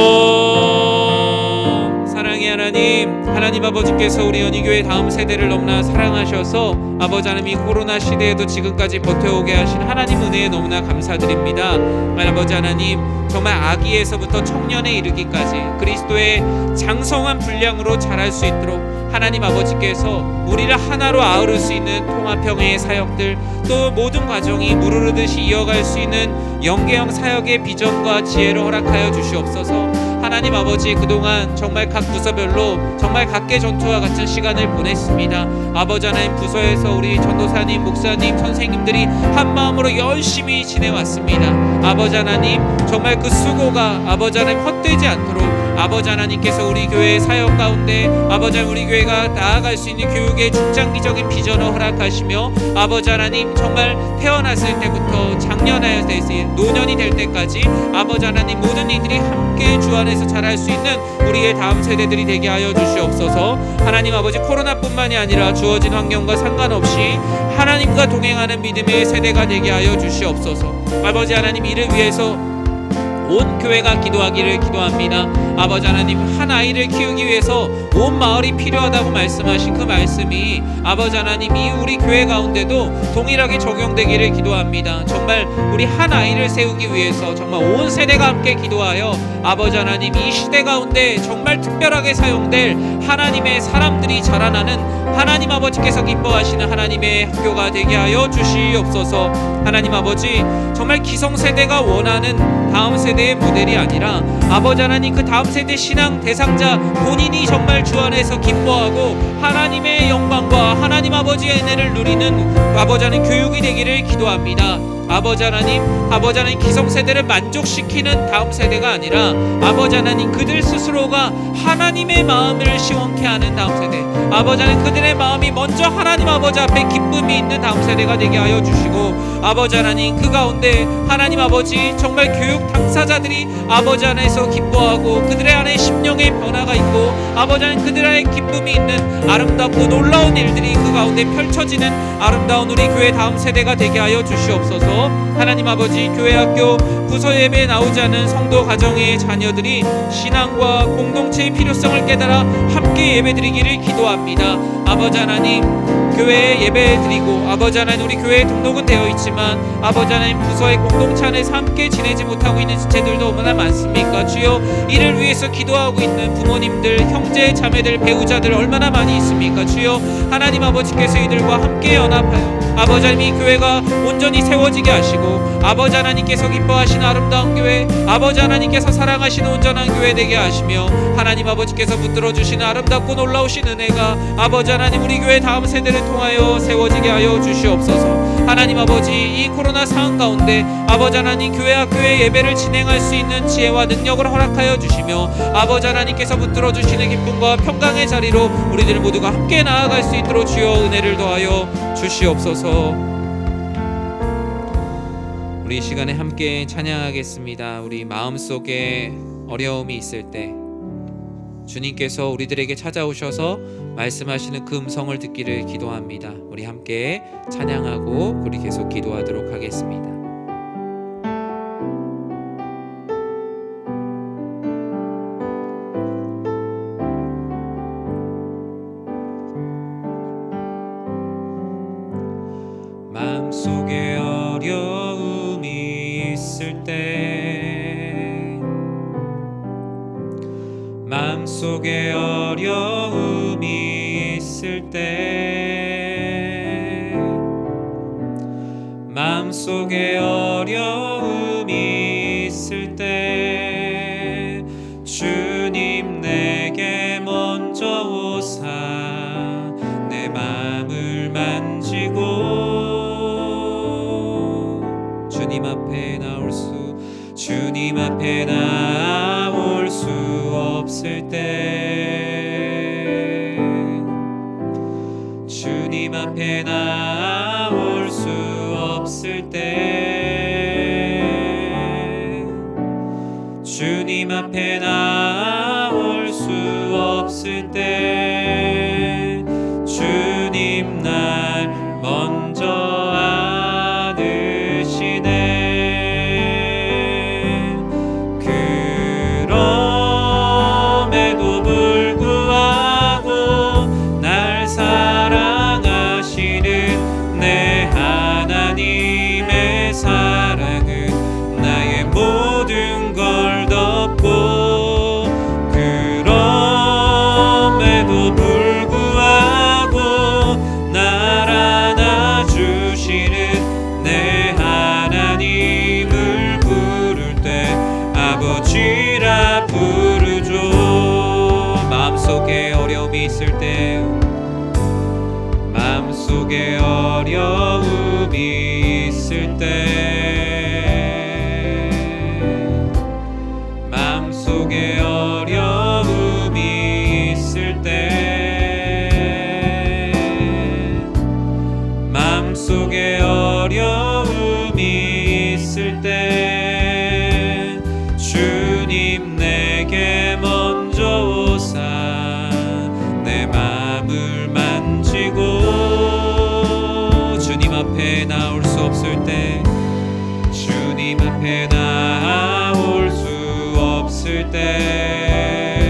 사랑의 하나님 아버지께서 우리 연희교회 다음 세대를 너무나 사랑하셔서 아버지 하나님 이 코로나 시대에도 지금까지 버텨오게 하신 하나님 은혜에 너무나 감사드립니다. 아버지 하나님, 정말 아기에서부터 청년에 이르기까지 그리스도의 장성한 분량으로 자랄 수 있도록 하나님 아버지께서 우리를 하나로 아우를 수 있는 통합형의 사역들, 또 모든 과정이 무르르듯이 이어갈 수 있는 영계형 사역의 비전과 지혜를 허락하여 주시옵소서. 하나님 아버지, 그동안 정말 각 부서별로 정말 각계 전투와 같은 시간을 보냈습니다. 아버지 하나님, 부서에서 우리 전도사님, 목사님, 선생님들이 한 마음으로 열심히 지내왔습니다. 아버지 하나님, 정말 그 수고가 아버지 하나님 헛되지 않도록 아버지 하나님께서 우리 교회의 사역 가운데 아버지 하나님 우리 교회가 나아갈 수 있는 교육의 중장기적인 비전을 허락하시며 아버지 하나님, 정말 태어났을 때부터 장년하여 노년이 될 때까지 아버지 하나님 모든 이들이 함께 주 안에서 자랄 수 있는 우리의 다음 세대들이 되게 하여 주시옵소서. 하나님 아버지, 코로나뿐만이 아니라 주어진 환경과 상관없이 하나님과 동행하는 믿음의 세대가 되게 하여 주시옵소서. 아버지 하나님, 이를 위해서 온 교회가 기도하기를 기도합니다. 아버지 하나님, 한 아이를 키우기 위해서 온 마을이 필요하다고 말씀하신 그 말씀이 아버지 하나님 이 우리 교회 가운데도 동일하게 적용되기를 기도합니다. 정말 우리 한 아이를 세우기 위해서 정말 온 세대가 함께 기도하여 아버지 하나님 이 시대 가운데 정말 특별하게 사용될 하나님의 사람들이 자라나는 하나님 아버지께서 기뻐하시는 하나님의 학교가 되게 하여 주시옵소서. 하나님 아버지, 정말 기성세대가 원하는 다음 세대의 모델이 아니라 아버지 하나님 그 다음 세대 신앙 대상자 본인이 정말 주 안에서 기뻐하고 하나님의 영광과 하나님 아버지의 은혜를 누리는 아버지 하나님 교육이 되기를 기도합니다. 아버지 하나님 기성세대를 만족시키는 다음 세대가 아니라 아버지 하나님 그들 스스로가 하나님의 마음을 시원케 하는 다음 세대, 아버지 하나님 그들의 마음이 먼저 하나님 아버지 앞에 기쁨이 있는 다음 세대가 되게 하여 주시고 아버지 하나님 그 가운데 하나님 아버지 정말 교육 당사자들이 아버지 안에서 기뻐하고 그들의 안에 심령의 변화가 있고 아버지 하나님 그들 안에 기쁨이 있는 아름답고 놀라운 일들이 그 가운데 펼쳐지는 아름다운 우리 교회 다음 세대가 되게 하여 주시옵소서. 하나님 아버지, 교회 학교 부서 예배에 나오지 않은 성도 가정의 자녀들이 신앙과 공동체 공동체의 필요성을 깨달아 함께 예배드리기를 기도합니다. 아버지 하나님, 교회에 예배드리고 아버지 하나님 우리 교회에 등록은 되어 있지만 아버지 하나님 부서의 공동체 안에서 함께 지내지 못하고 있는 지체들도 얼마나 많습니까? 주여, 이를 위해서 기도하고 있는 부모님들, 형제, 자매들, 배우자들 얼마나 많이 있습니까? 주여, 하나님 아버지께서 이들과 함께 연합하여 아버지 하나님 이 교회가 온전히 세워지게 하시고 아버지 하나님께서 기뻐하시는 아름다운 교회, 아버지 하나님께서 사랑하시는 온전한 교회 되게 하시며 하나님 아버지께서 붙들어 주시는 아름답고 놀라우신 은혜가 아버지 하나님 우리 교회 다음 세대를 통하여 세워지게 하여 주시옵소서. 하나님 아버지, 이 코로나 상황 가운데 아버지 하나님 교회 학교의 예배를 진행할 수 있는 지혜와 능력을 허락하여 주시며 아버지 하나님께서 붙들어 주시는 기쁨과 평강의 자리로 우리들 모두가 함께 나아갈 수 있도록 주여 은혜를 더하여 주시옵소서. 우리 이 시간에 함께 찬양하겠습니다. 우리 마음속에 어려움이 있을 때 주님께서 우리들에게 찾아오셔서 말씀하시는 그 음성을 듣기를 기도합니다. 우리 함께 찬양하고 우리 계속 기도하도록 하겠습니다. 마음속에 어려움이 있을 때, 마음속에 어려움이 있을 때, 마음속에 어려움이 있을 때 주님 내게 먼저 오사 내 마음을 만지고 주님 앞에 나올 수 없을 때, 주님 앞에 나올 수 없을 때, 주님 앞에 나올 수 없을 때 주님 날 먼저 안으시네. 그럼에도 불구하고 날 사랑하시는 내 하나님의 사랑은 나의 모든 걸 덮고, 그럼에도 불구하고 날 안아주시는 내 하나님을 부를 때 아버지라 부르죠. 마음속에 어려움이 있을 때, 마음속에 어려움이 있을 때, 마음속에 어려움이 있을 때, 마음속에 어려움이 있을 때 주님 내게 먼저 오사 내 마음을 만지고 주님 앞에 나올 수 없을 때, 주님 앞에 나올 수 없을 때,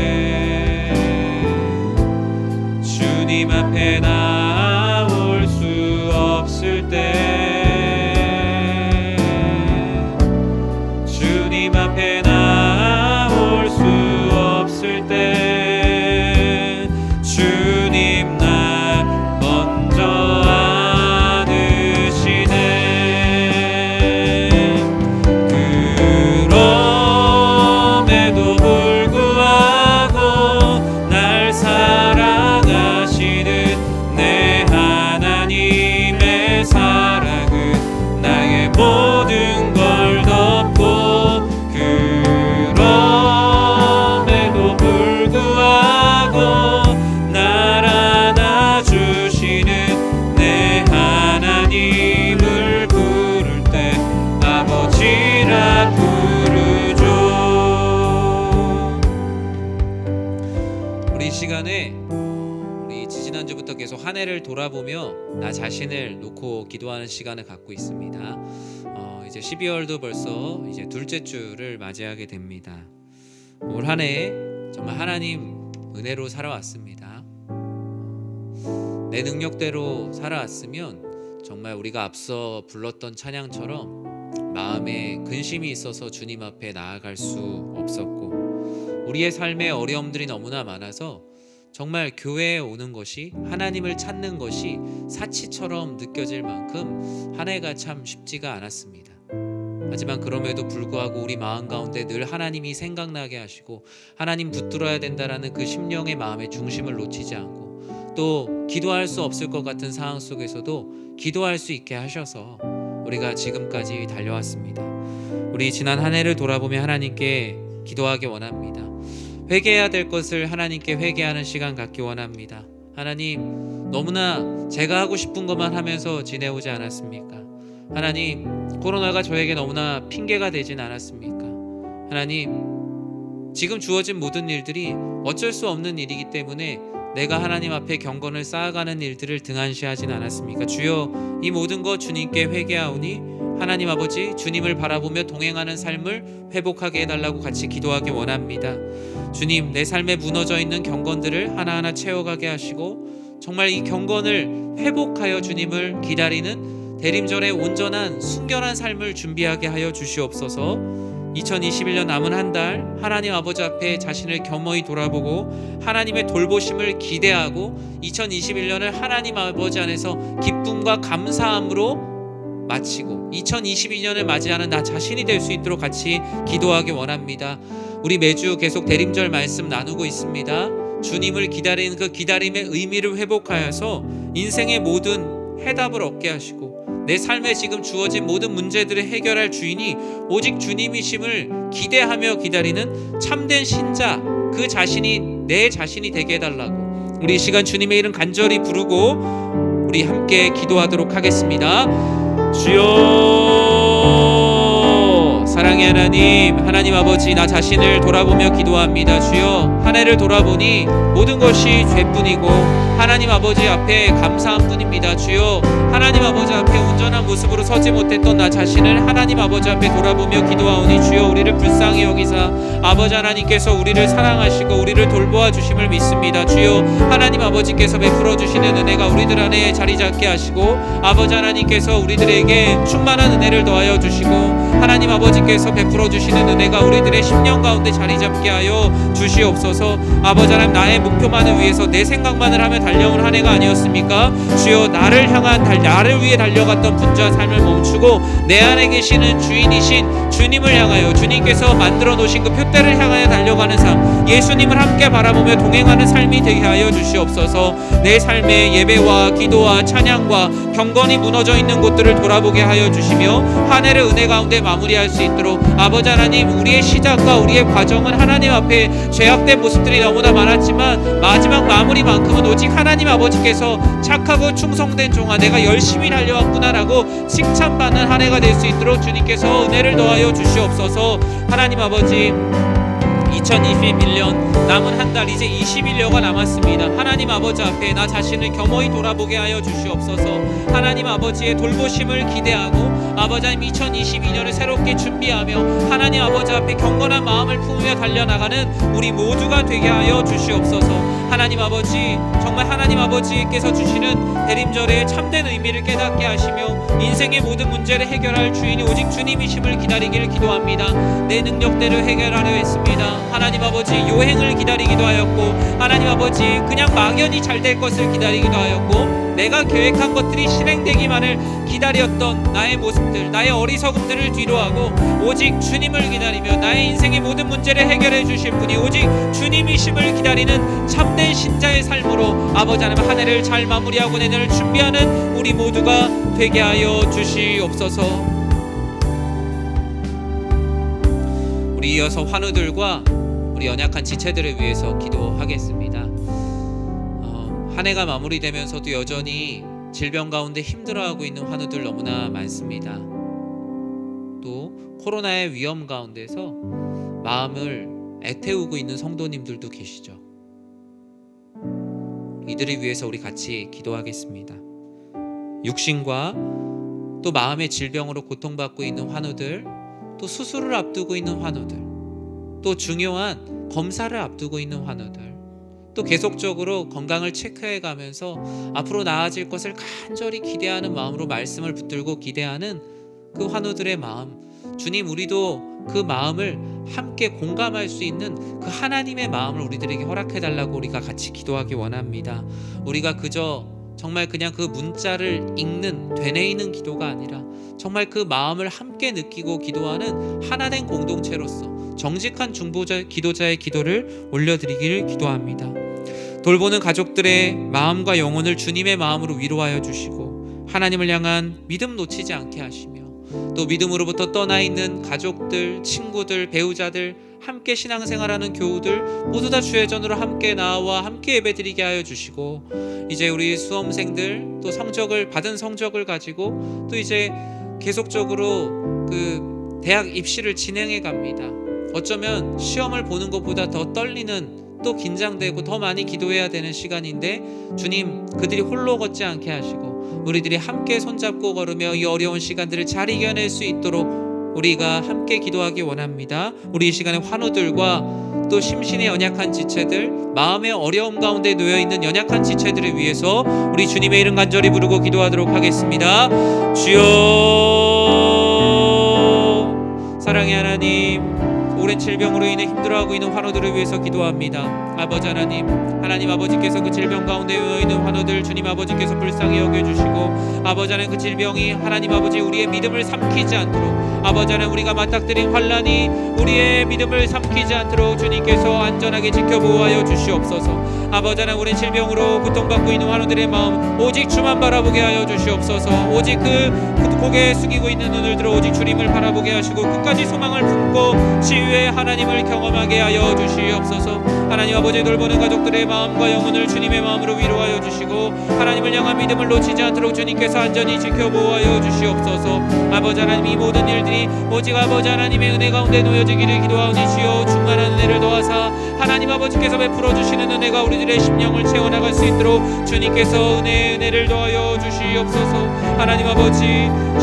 주님 앞에 나올 수 없을 때, 주님 앞에 나올 수 없을 때 주님 날 먼저 안으시네. 그럼에도 불구하고 날 사랑하시는 내 하나님의 사랑은 나의 모든 걸 덮고, 그럼에도 불구하고 날 안아주시는 내 하나님을 부를 때 아버지라 부르죠. 우리 이 시간에 우리 지지난주부터 계속 한 해를 돌아보며 나 자신을 놓고 기도하는 시간을 갖고 있습니다. 이제 12월도 벌써 이제 둘째 주를 맞이하게 됩니다. 올 한 해 정말 하나님 은혜로 살아왔습니다. 내 능력대로 살아왔으면 정말 우리가 앞서 불렀던 찬양처럼 마음에 근심이 있어서 주님 앞에 나아갈 수 없었고, 우리의 삶에 어려움들이 너무나 많아서 정말 교회에 오는 것이, 하나님을 찾는 것이 사치처럼 느껴질 만큼 한 해가 참 쉽지가 않았습니다. 하지만 그럼에도 불구하고 우리 마음 가운데 늘 하나님이 생각나게 하시고 하나님 붙들어야 된다라는 그 심령의 마음의 중심을 놓치지 않고, 또 기도할 수 없을 것 같은 상황 속에서도 기도할 수 있게 하셔서 우리가 지금까지 달려왔습니다. 우리 지난 한 해를 돌아보며 하나님께 기도하기 원합니다. 회개해야 될 것을 하나님께 회개하는 시간 갖기 원합니다. 하나님, 너무나 제가 하고 싶은 것만 하면서 지내오지 않았습니까? 하나님, 코로나가 저에게 너무나 핑계가 되진 않았습니까? 하나님, 지금 주어진 모든 일들이 어쩔 수 없는 일이기 때문에 내가 하나님 앞에 경건을 쌓아가는 일들을 등한시하진 않았습니까? 주여, 이 모든 것 주님께 회개하오니 하나님 아버지, 주님을 바라보며 동행하는 삶을 회복하게 해달라고 같이 기도하기 원합니다. 주님, 내 삶에 무너져 있는 경건들을 하나하나 채워가게 하시고 정말 이 경건을 회복하여 주님을 기다리는 대림절의 온전한 순결한 삶을 준비하게 하여 주시옵소서. 2021년 남은 한 달 하나님 아버지 앞에 자신을 겸허히 돌아보고 하나님의 돌보심을 기대하고 2021년을 하나님 아버지 안에서 기쁨과 감사함으로 마치고 2022년을 맞이하는 나 자신이 될 수 있도록 같이 기도하기 원합니다. 우리 매주 계속 대림절 말씀 나누고 있습니다. 주님을 기다리는 그 기다림의 의미를 회복하여서 인생의 모든 해답을 얻게 하시고 내 삶에 지금 주어진 모든 문제들을 해결할 주인이 오직 주님이심을 기대하며 기다리는 참된 신자, 그 자신이 내 자신이 되게 해달라고 우리 이 시간 주님의 이름 간절히 부르고 우리 함께 기도하도록 하겠습니다. 주여, 사랑의 하나님, 하나님 아버지, 나 자신을 돌아보며 기도합니다. 주여, 한 해를 돌아보니 모든 것이 죄뿐이고 하나님 아버지 앞에 감사한 뿐입니다. 주여, 하나님 아버지 앞에 온전한 모습으로 서지 못했던 나 자신을 하나님 아버지 앞에 돌아보며 기도하오니 주여, 우리를 불쌍히 여기사 아버지 하나님께서 우리를 사랑하시고 우리를 돌보아 주심을 믿습니다. 주여, 하나님 아버지께서 베풀어 주시는 은혜가 우리들 안에 자리 잡게 하시고 아버지 하나님께서 우리들에게 충만한 은혜를 더하여 주시고 하나님 아버지께서 베풀어 주시는 은혜가 우리들의 심령 가운데 자리 잡게 하여 주시옵소서. 아버지 하나님, 나의 목표만을 위해서 내 생각만을 하며 달려온 한 해가 아니었습니까? 주여, 나를 위해 달려갔던 분주한 삶을 멈추고 내 안에 계시는 주인이신 주님을 향하여, 주님께서 만들어 놓으신 그 표대를 향하여 달려가는 삶, 예수님을 함께 바라보며 동행하는 삶이 되게 하여 주시옵소서. 내 삶의 예배와 기도와 찬양과 경건이 무너져 있는 곳들을 돌아보게 하여 주시며 한 해를 은혜 가운데 마무리할 수 있도록 아버지 하나님, 우리의 시작과 우리의 과정은 하나님 앞에 죄악된 모습들이 너무나 많았지만 마지막 마무리만큼은 오직 하나님 아버지께서 착하고 충성된 종아, 내가 열심히 달려왔구나라고 칭찬받는 한 해가 될 수 있도록 주님께서 은혜를 더하여 주시옵소서. 하나님 아버지, 2021년 남은 한 달, 이제 20일여가 남았습니다. 하나님 아버지 앞에 나 자신을 겸허히 돌아보게 하여 주시옵소서. 하나님 아버지의 돌보심을 기대하고 아버지 하나님 2022년을 새롭게 준비하며 하나님 아버지 앞에 경건한 마음을 품으며 달려나가는 우리 모두가 되게 하여 주시옵소서. 하나님 아버지, 정말 하나님 아버지께서 주시는 대림절의 참된 의미를 깨닫게 하시며 인생의 모든 문제를 해결할 주인이 오직 주님이심을 기다리기를 기도합니다. 내 능력대로 해결하려 했습니다. 하나님 아버지, 요행을 기다리기도 하였고 하나님 아버지, 그냥 막연히 잘 될 것을 기다리기도 하였고 내가 계획한 것들이 실행되기만을 기다렸던 나의 모습들, 나의 어리석음들을 뒤로하고 오직 주님을 기다리며 나의 인생의 모든 문제를 해결해 주실 분이 오직 주님이심을 기다리는 참된 신자의 삶으로 아버지 하나님 한 해를 잘 마무리하고 내년을 준비하는 우리 모두가 되게 하여 주시옵소서. 우리 이어서 환우들과 우리 연약한 지체들을 위해서 기도하겠습니다. 한 해가 마무리되면서도 여전히 질병 가운데 힘들어하고 있는 환우들 너무나 많습니다. 또 코로나의 위험 가운데서 마음을 애태우고 있는 성도님들도 계시죠. 이들을 위해서 우리 같이 기도하겠습니다. 육신과 또 마음의 질병으로 고통받고 있는 환우들, 또 수술을 앞두고 있는 환우들, 또 중요한 검사를 앞두고 있는 환우들, 또 계속적으로 건강을 체크해 가면서 앞으로 나아질 것을 간절히 기대하는 마음으로 말씀을 붙들고 기대하는 그 환우들의 마음, 주님, 우리도 그 마음을 함께 공감할 수 있는 그 하나님의 마음을 우리들에게 허락해 달라고 우리가 같이 기도하기 원합니다. 우리가 그저 정말 그냥 그 문자를 읽는, 되뇌이는 기도가 아니라 정말 그 마음을 함께 느끼고 기도하는 하나된 공동체로서 정직한 기도자의 기도를 올려드리기를 기도합니다. 돌보는 가족들의 마음과 영혼을 주님의 마음으로 위로하여 주시고 하나님을 향한 믿음 놓치지 않게 하시며, 또 믿음으로부터 떠나 있는 가족들, 친구들, 배우자들, 함께 신앙생활하는 교우들 모두 다 주의 전으로 함께 나와 함께 예배드리게 하여 주시고, 이제 우리 수험생들 또 받은 성적을 가지고 또 이제 계속적으로 그 대학 입시를 진행해 갑니다. 어쩌면 시험을 보는 것보다 더 떨리는, 또 긴장되고 더 많이 기도해야 되는 시간인데, 주님, 그들이 홀로 걷지 않게 하시고 우리들이 함께 손잡고 걸으며 이 어려운 시간들을 잘 이겨낼 수 있도록 우리가 함께 기도하기 원합니다. 우리 이 시간에 환우들과 또 심신의 연약한 지체들, 마음의 어려움 가운데 놓여있는 연약한 지체들을 위해서 우리 주님의 이름 간절히 부르고 기도하도록 하겠습니다. 주여, 사랑의 하나님, 오랜 질병으로 인해 힘들어하고 있는 환우들을 위해서 기도합니다. 아버지 하나님, 하나님 아버지께서 그 질병 가운데 놓여있는 환우들 주님 아버지께서 불쌍히 여겨주시고, 아버지 하나님 그 질병이 하나님 아버지 우리의 믿음을 삼키지 않도록, 아버지 하나님 우리가 맞닥뜨린 환난이 우리의 믿음을 삼키지 않도록 주님께서 안전하게 지켜보호하여 주시옵소서. 아버지 하나님 오랜 질병으로 고통받고 있는 환우들의 마음 오직 주만 바라보게 하여 주시옵소서. 오직 그 고개 숙이고 있는 눈을 들어 오직 주님을 바라보게 하시고 끝까지 소망을 품고 치유의 하나님을 경험하게 하여 주시옵소서. 하나님 아버지 돌보는 가족들의 마음과 영혼을 주님의 마음으로 위로하여 주시고 하나님을 향한 믿음을 놓치지 않도록 주님께서 안전히 지켜보호하여 주시옵소서. 아버지 하나님 이 모든 일들이 오직 아버지 하나님의 은혜 가운데 놓여지기를 기도하오니 주여 충만한 은혜를 더하사 하나님 아버지께서 베풀어 주시는 은혜가 우리들의 심령을 채워나갈 수 있도록 주님께서 은혜를 더하여 주시옵소서. 하나님 아버지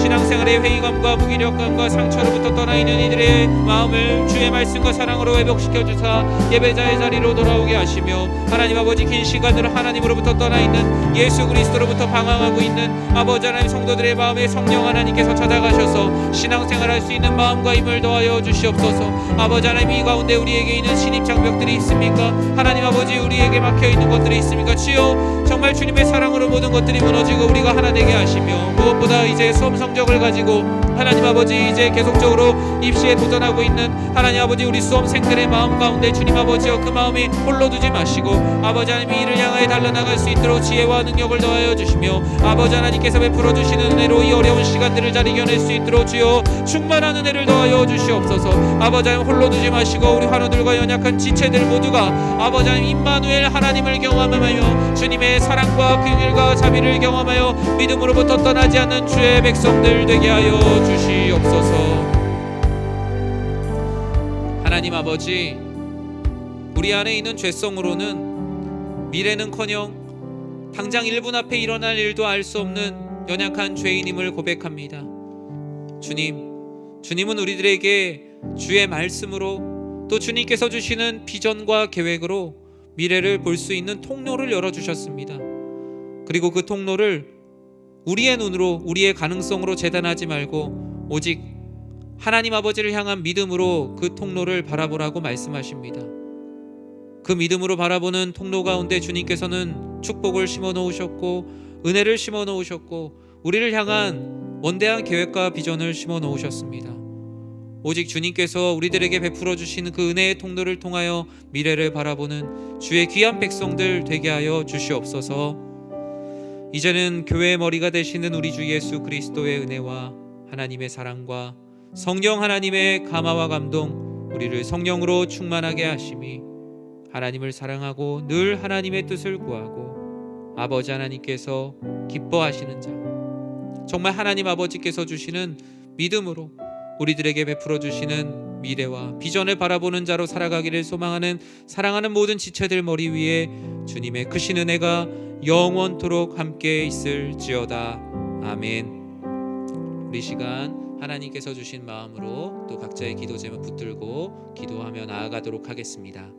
신앙생활의 회의감과 무기력감과 상처로부터 떠나 있는 이들의 마음을 주의 말씀과 사랑으로 회복시켜 주사 예배자의 자리로 돌아오게 하시며, 하나님 아버지 긴 시간으로 하나님으로부터 떠나 있는 예수 그리스도로부터 방황하고 있는 아버지 하나님 성도들의 마음에 성령 하나님께서 찾아가셔서 신앙생활할 수 있는 마음과 힘을 더하여 주시옵소서. 아버지 하나님 이 가운데 우리에게 있는 신입 장벽들이 있습니까? 하나님 아버지 우리에게 막혀 있는 것들이 있습니까? 주여 정말 주님의 사랑으로 모든 것들이 무너지고 우리가 하나 되게 하시며, 무엇보다 이제 수험 성적을 가지고 하나님 아버지 이제 계속적으로 입시에 도전하고 있는 하나님 아버지 우리 수험생들의 마음 가운데 주님 아버지여 그 마음이 홀로 두지 마시고 아버지 하나님 이를 향하여 달려나갈 수 있도록 지혜와 능력을 더하여 주시며, 아버지 하나님께서 베풀어 주시는 은혜로 이 어려운 시간들을 잘 이겨낼 수 있도록 주여 충만한 은혜를 더하여 주시옵소서. 아버지 하나님 홀로 두지 마시고 우리 환우들과 연약한 지체들 모두가 아버지 하나님 임마누엘 하나님을 경험하며 주님의 사랑과 긍휼과 자비를 경험하여 믿음으로부터 떠나지 않는 주의 백성들 되게 하여 주시옵소서. 하나님 아버지, 우리 안에 있는 죄성으로는 미래는커녕 당장 1분 앞에 일어날 일도 알 수 없는 연약한 죄인임을 고백합니다. 주님은 우리들에게 주의 말씀으로 또 주님께서 주시는 비전과 계획으로 미래를 볼 수 있는 통로를 열어주셨습니다. 그리고 그 통로를 우리의 눈으로 우리의 가능성으로 재단하지 말고 오직 하나님 아버지를 향한 믿음으로 그 통로를 바라보라고 말씀하십니다. 그 믿음으로 바라보는 통로 가운데 주님께서는 축복을 심어 놓으셨고 은혜를 심어 놓으셨고 우리를 향한 원대한 계획과 비전을 심어 놓으셨습니다. 오직 주님께서 우리들에게 베풀어 주시는 그 은혜의 통로를 통하여 미래를 바라보는 주의 귀한 백성들 되게 하여 주시옵소서. 이제는 교회의 머리가 되시는 우리 주 예수 그리스도의 은혜와 하나님의 사랑과 성령 하나님의 감화와 감동, 우리를 성령으로 충만하게 하심이 하나님을 사랑하고 늘 하나님의 뜻을 구하고 아버지 하나님께서 기뻐하시는 자, 정말 하나님 아버지께서 주시는 믿음으로 우리들에게 베풀어 주시는 미래와 비전을 바라보는 자로 살아가기를 소망하는 사랑하는 모든 지체들 머리 위에 주님의 크신 은혜가 영원토록 함께 있을지어다. 아멘. 우리 시간 하나님께서 주신 마음으로 또 각자의 기도 제목 붙들고 기도하며 나아가도록 하겠습니다.